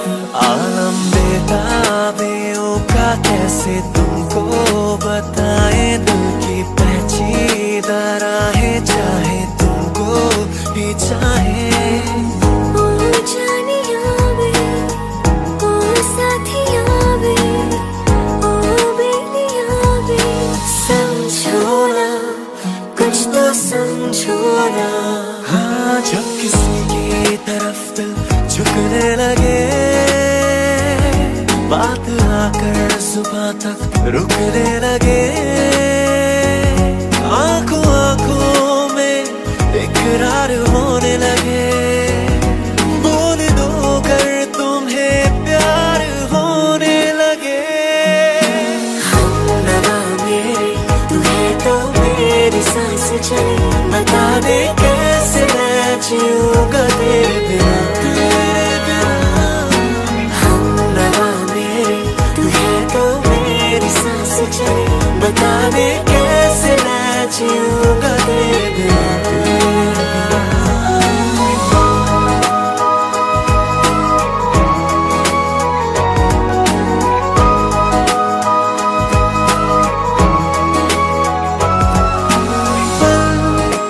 आलम बेताबियों का कैसे तुमको बताए, दिल की पेचीदा राहें चाहे तुमको ही चाहे। ओ जानिया वे, ओ साथिया वे, ओ बेलिया वे, समझो ना कुछ तो समझो ना। हाँ जब किसी की तरफ दिल झुकने लगे, बात आकर सुबह तक रुकने लगे। आंखों आंखों में इकरार होने लगे, बोल दो कर तुम्हें प्यार होने लगे। हमनवा मेरी तू है तो मेरी सांस चले, बता दे कैसे मैं जीऊंगा तेरे बिना। हमनवा मेरी तू है तो मेरी सांस चले, बता दे कैसे मैं जीऊंगा तेरे बिना।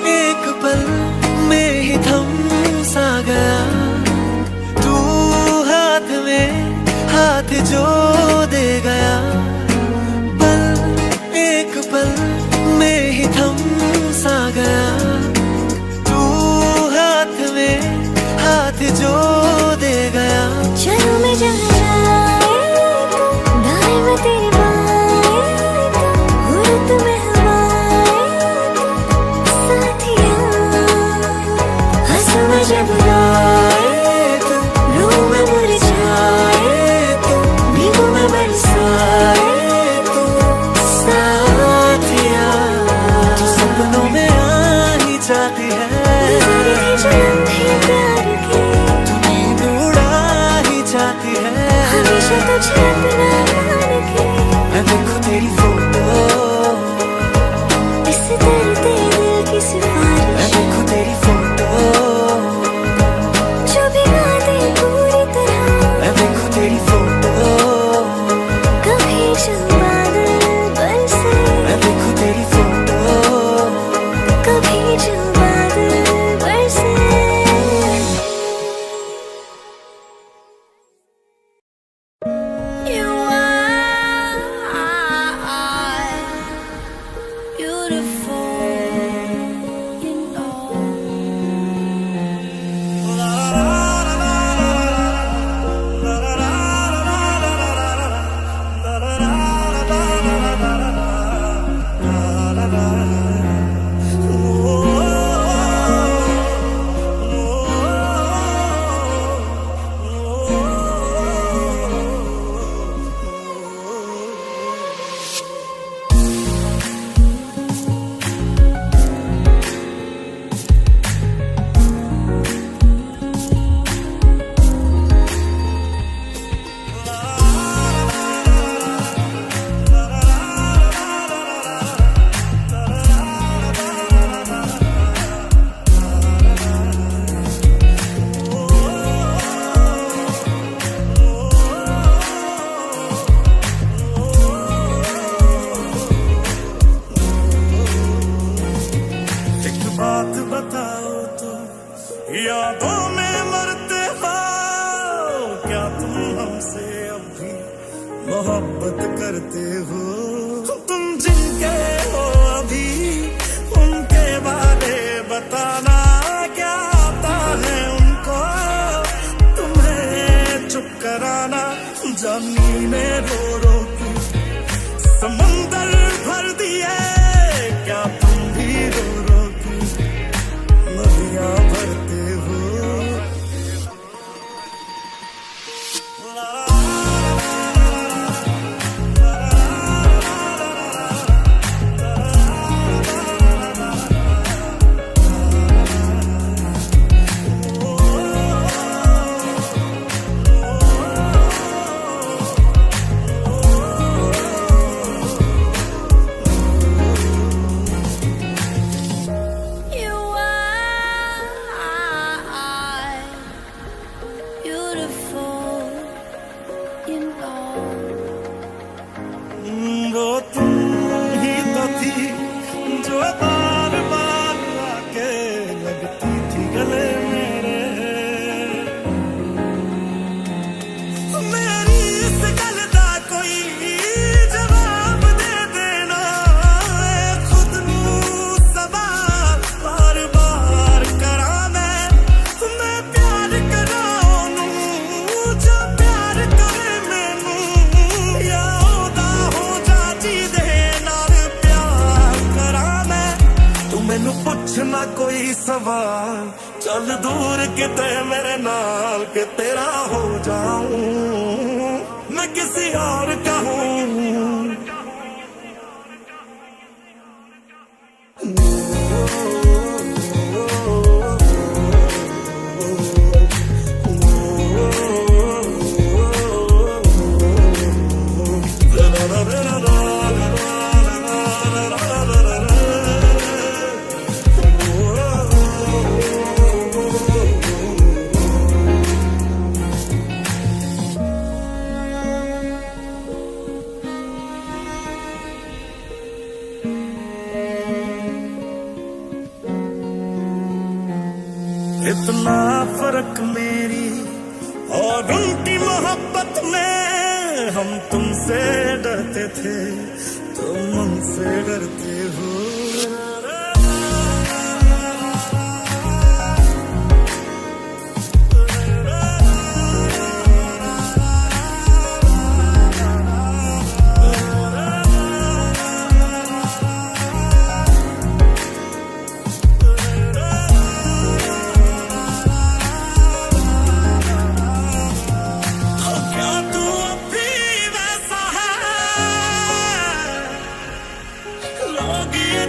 एक पल में ही थम सा गया, तू हाथ में हाथ जो दे गया। पल एक पल में ही थम सा गया, तू हाथ में हाथ जो हमेशा तुझे अपना मान के मैं देखूं तेरी फोटो, इस दर्द दिल की सिफारिश मैं देखूं तेरी फोटो, जो भिगा दे पूरी तरह मैं देखूं तेरी फोटो, कभी जो बादल बरसे मैं देखूं तेरी फोटो, कभी जो बादल बरसे You are beautiful, you know. एक बात बताओ तो यादों में मरते हो क्या तुम हमसे अब भी मोहब्बत करते हो? तुम जिनके हो अभी उनके बारे बताना, क्या आता है उनको तुम्हें चुप कराना? जानी में रो रो के समंदर भर दिए, क्या तुम भी रो रो के नदियां भरते हो? You are beautiful, you know. वो तुम ही तो थी जो बार बार आके लगती थी गले मेरे। मेरी इस गल दा कोई जवाब दे देना, खुद नू सवाल बार बार करा मैं प्यार करा ओनू जो प्यार करे मैनू, या ओदा हो जा जी दे नाल प्यार करा मैं। तू मैनू पुछना कोई सवाल, चल दूर किते मेरे नाल के तेरा हो जाऊं मैं किसी और का हूं। इतना फर्क मेरी और उनकी मोहब्बत में, हम तुमसे डरते थे तुम हमसे डरते हो। क्या तू अभी वैसा है? लोग ये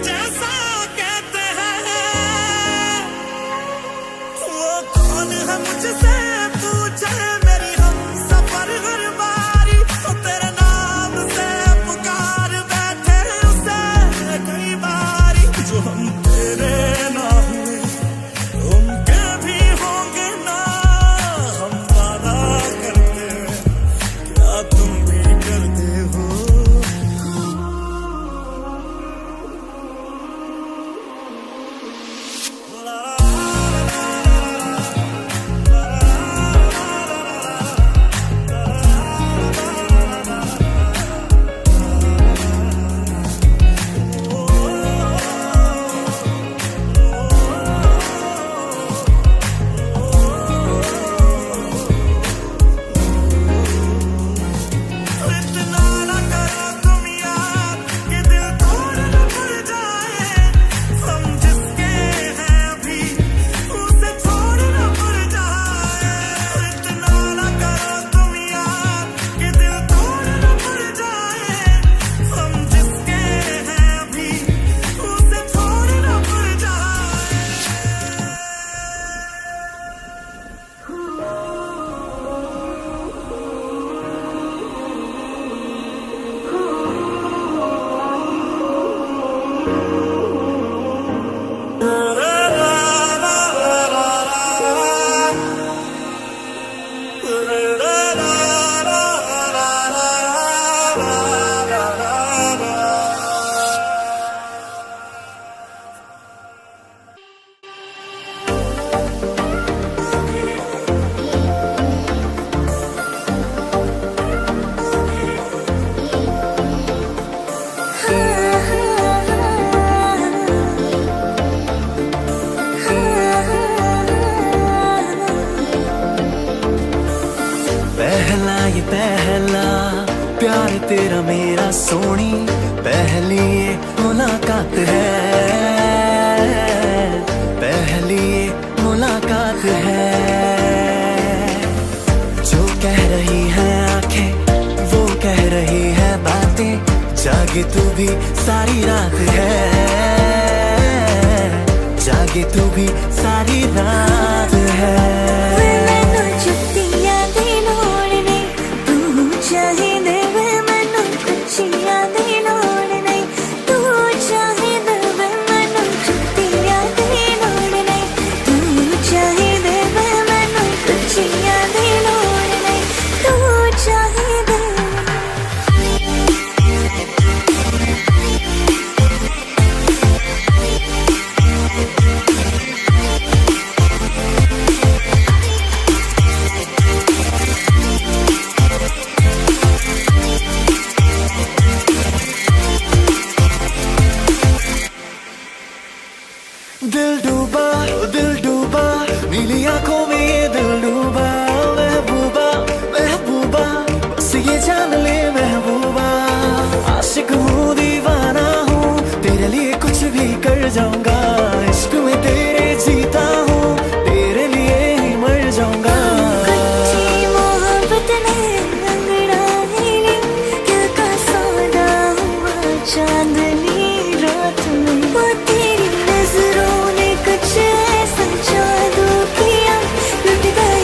है, पहली मुलाकात है। जो कह रही है आंखें वो कह रही है बातें, जागे तू भी सारी रात है, जागे तू भी सारी रात है। दिल डूबा नीली आंखों में ये दिल डूबा। महबूबा महबूबा बस ये जान ले महबूबा, आशिक हूँ दीवाना हूँ, तेरे लिए कुछ भी कर जाऊंगा। इश्क में तेरे जीता हूँ, तेरे लिए ही मर जाऊंगा। चांदनी रात में वो तेरी नजरों ने कुछ ऐसा जादू किया, लुट गए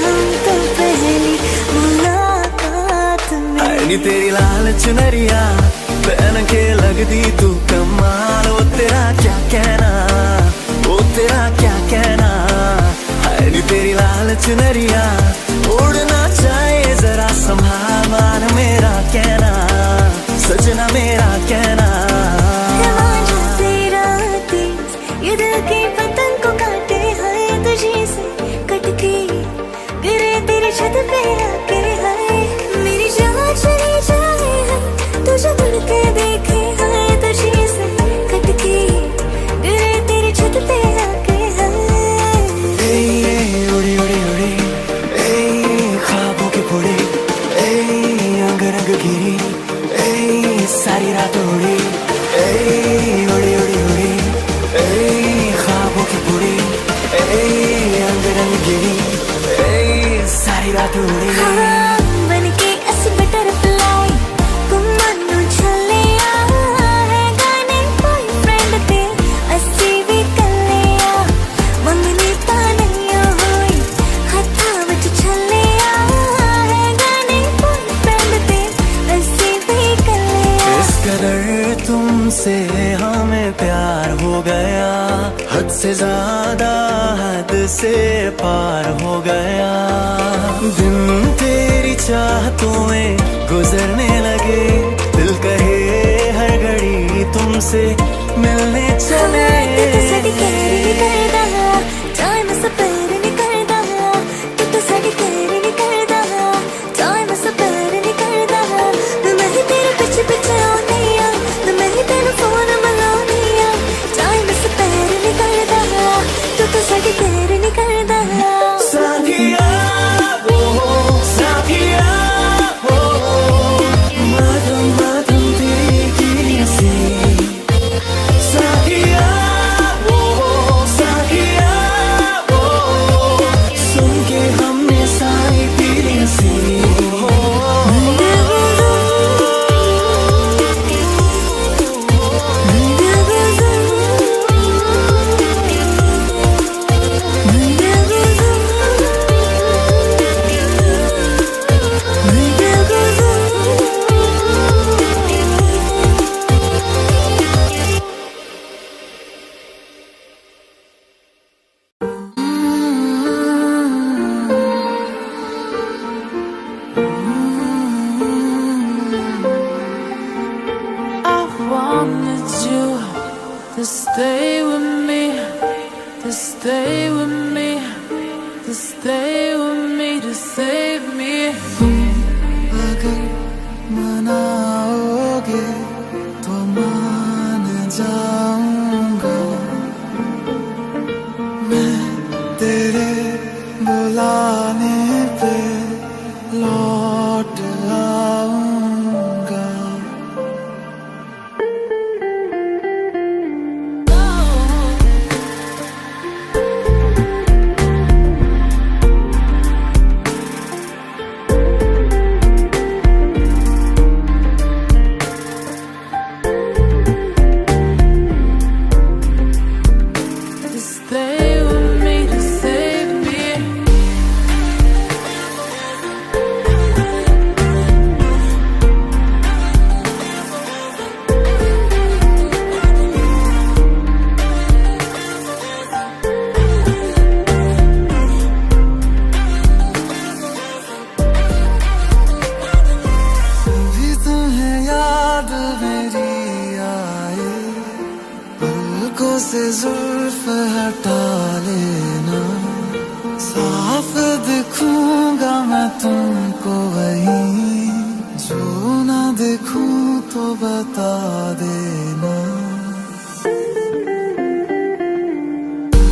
हम तो पहली मुलाकात में। नी तेरी लाल चुनरिया पहन के लगती तू कमाल, वो तेरा क्या कहना, वो तेरा क्या कहना। नी तेरी लाल चुनरिया उड़ना चाहे जरा संभाल, मान मेरा कहना सजना मेरा कहना। तेरा तेज ये दिल की पतंग को काटे हाय, तुझे से कटके गिरे तेरी छत पे आके हाय, मेरी जान चली जाए है तुझे मुड़ के देखे हाय, तुझे से कटके गिरे तेरी छत पे आके हाय। उड़ी उड़ी उड़ी ख्वाबों की पुड़ी, अंग रंग घिरी सारी रात उड़ी, उड़ी उड़ी उड़ी ख्वाबों की पुड़ी, अंग रंग गिरी सारी रात उड़ी। बनके अस बटरफ्लाई तुम मनु चलिया है, गाने बॉयफ्रेंड ते अस्सी भी कलिया, मंगनी तानिया होई हथा विच चलिया है, गाने बॉयफ्रेंड ते अस्सी भी कलिया। इस कदर तुमसे हमें प्यार हो गया, हद से ज्यादा हद से पार हो गया। दिन तेरी चाहतों में गुजरने लगे, दिल कहे हर घड़ी तुमसे मिलने चले। साथिया साथिया मधुम मधुम तेरी गिरी से, साथिया साथिया सुन के हमने सारी पीली सी। To stay with me, to stay with me, to stay with me, to save me. अगर मनाओगे तो मान जाऊंगा, मैं तेरे बुलाने पे लौट आऊंगा। से जुल्फ हटा लेना, साफ दिखूंगा मैं तुमको वहीं, जो ना दिखूं तो बता देना।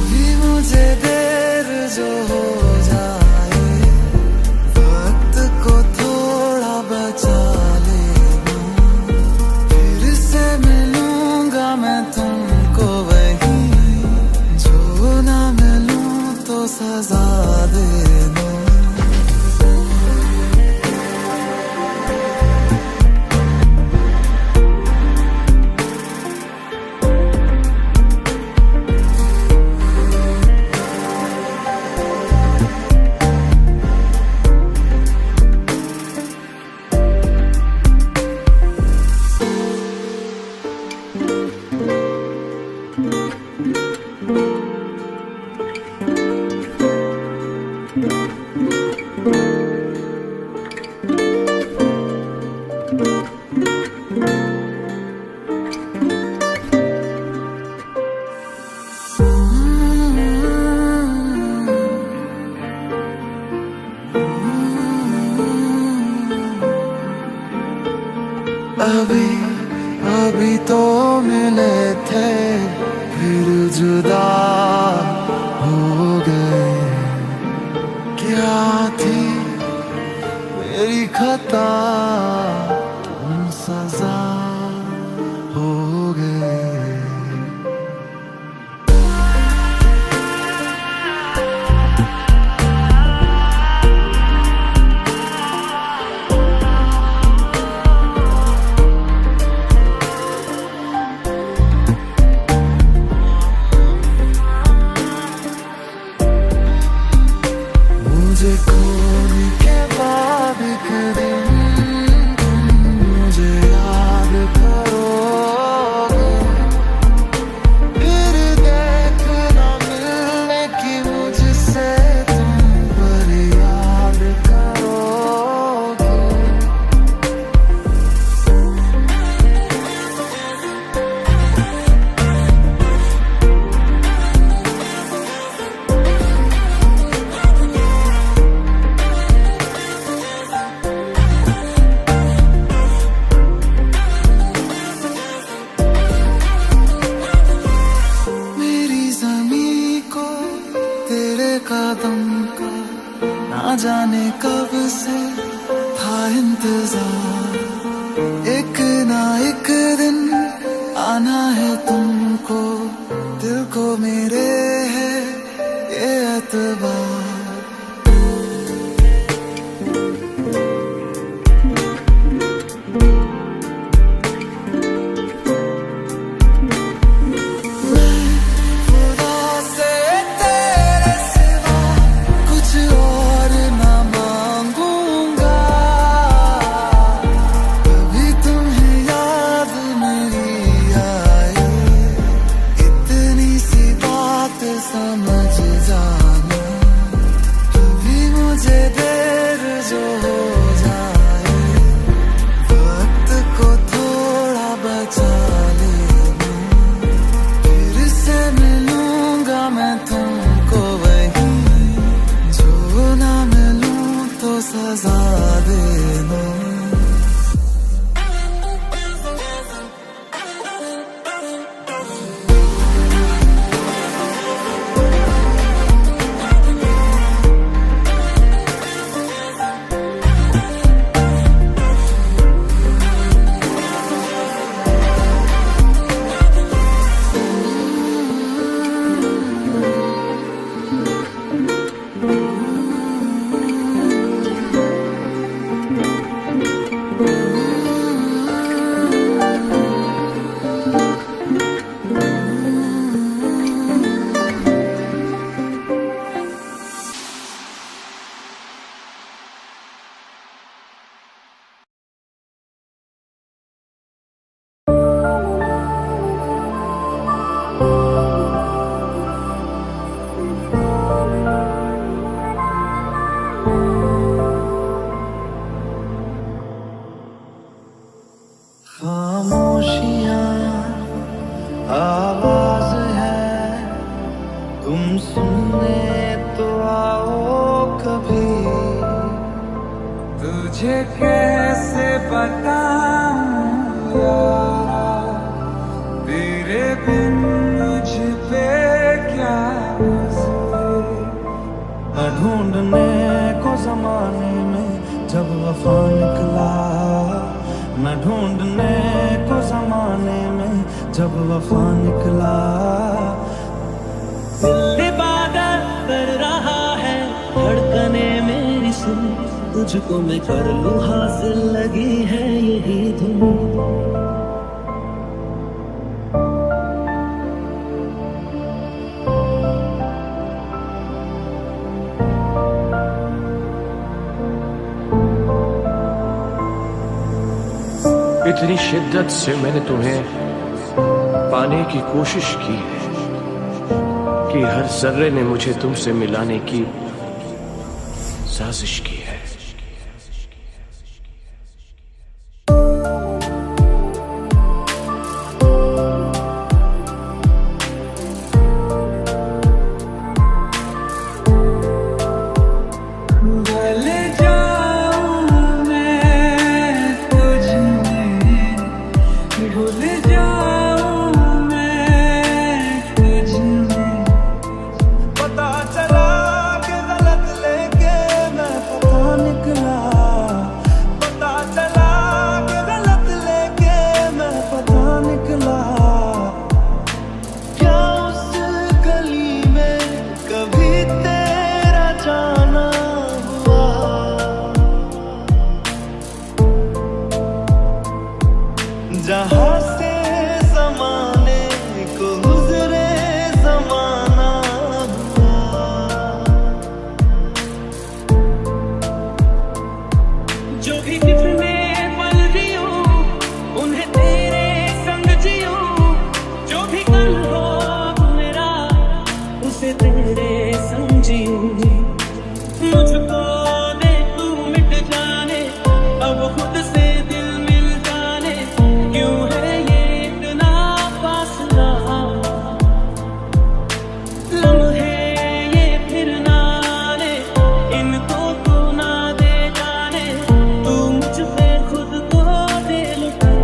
भी मुझे देर जो हो जाए, वक्त को थोड़ा बचा लेना, फिर से मिलूंगा मैं तुमको वहीं, जो ना मिलूं तो सजा देना। अभी अभी तो मिले थे, फिर जुदा हो गए। क्या थी मेरी खता, तुम सजा हो गए। मुझे खोने के बाद एक दिन तुम मुझे याद करोगे, फिर देखना मिलने की मुझसे तुम पर याद करोगे। कदम का ना जाने कब से था इंतजार, एक ना एक दिन आना है तुमको, दिल को मेरे है ये एतबार। समझ जाना, कभी मुझे देर जो हो जाए, वक्त को थोड़ा बचा लेना, फिर से मिलूंगा मैं तुमको वहीं, जो ना मिलूं तो सजा देना। खामोशियां आवाज है तुम सुनने तो आओ कभी, तुझे कैसे बताऊं यार, तेरे बिन मुझ पे क्या गुज़रे। मैं ढूंढने को ज़माने में जब वफा निकला, मैं ढूंढने को ज़माने में जब वफा निकला। दिल इबादत कर रहा है, धड़कने मेरी सुन, तुझको मैं कर लूं हासिल, लगी है यही धुन। इतनी शिद्दत से मैंने तुम्हें पाने की कोशिश की है कि हर जर्रे ने मुझे तुमसे मिलाने की साजिश की है। जहाँ से ज़माने को गुज़रे ज़माना हुआ, जो भी कितने पल जियो उन्हें तेरे संग जियो, जो भी कल हो मेरा उसे तेरे संग जियो। मुझको दे तू मिट जाने अब खुद से दिल मिल जाने, क्यों है ये इतना फासला, लम्हे ये फिर ना आने, इनको तू ना दे जाने, तू मुझ पे खुद को दे लुटा।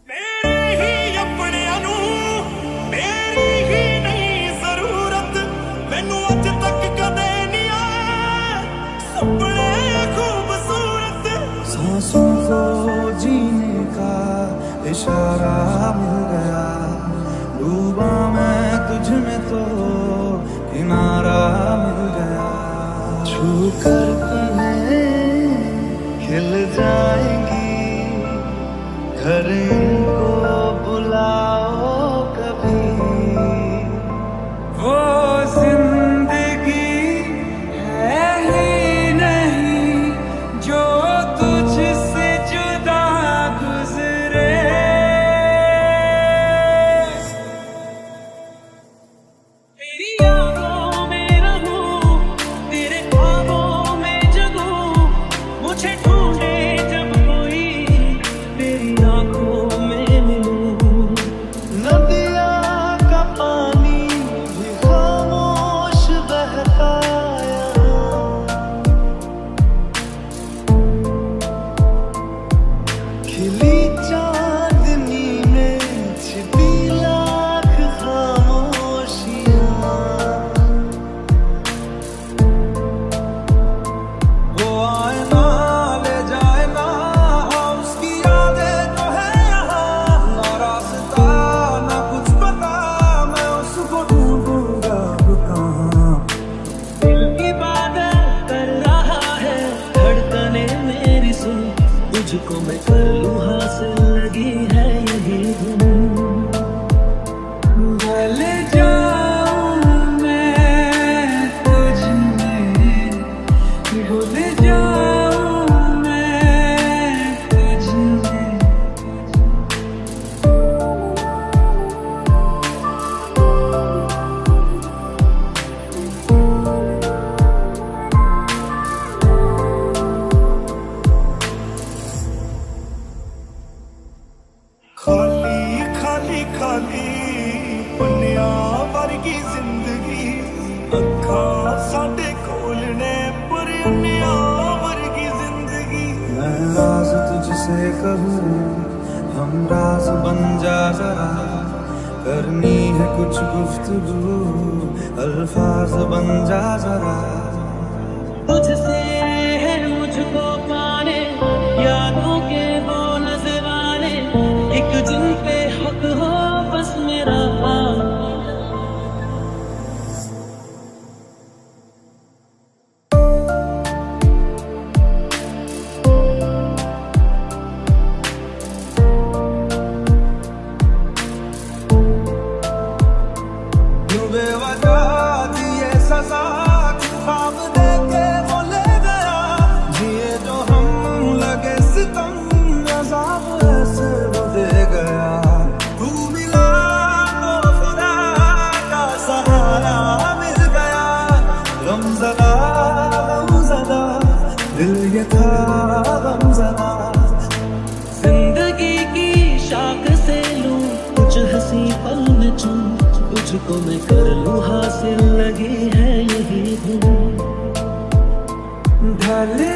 मेरे ही अपनियां नू मेरी ही नहीं जरूरत, मैनू अज तक कदे नहीं आया सपने खूबसूरत। सांसों को जीने का इशारा मिल गया, डूबा मैं तुझ में तो किनारा मिल गया। छू कर तुम्हें खिल जाएंगी, घर इनको बुलाओ कभी, वो जिंदगी है ही नहीं जो तुझसे जुदा गुजरे। तेरी यादों में रहूं, तेरे ख्वाबों में जगूं, मुझे ढूंढे जब कोई तेरी आंखों में मिलूं। नदिया का पानी भी खामोश बहता खिली चांदनी में छिपी लाख खामोशियां, वो आए ना ले जाए ना उसकी यादें तो है यहाँ, ना रास्ता ना कुछ पता, मैं उसको ढूंढूंगा अब कहाँ। दिल इबादत कर रहा है, धड़कने मेरी सुन, तुझको मैं कर लूं हासिल, लगी है यही धुन। ढल जाऊं मैं तुझ में, भूल जाऊं मैं तुझ में। दी पुन्निया वर्गी जिंदगी अखा साडे खोलने पर अन्निया वर्गी जिंदगी। मैं राज तुझसे कहूँ हम राज बन जा जरा, करनी है कुछ गुफ्तगू अल्फाज बन जा जरा। तुझसे है मुझको पाने यादों के वो नजराने, एक जिन पे हक हो बस मेरा। जिंदगी की शाख से लूं कुछ हंसी पल में चूं, तुझको मैं कर लूं हासिल लगी है यही धुन। ढले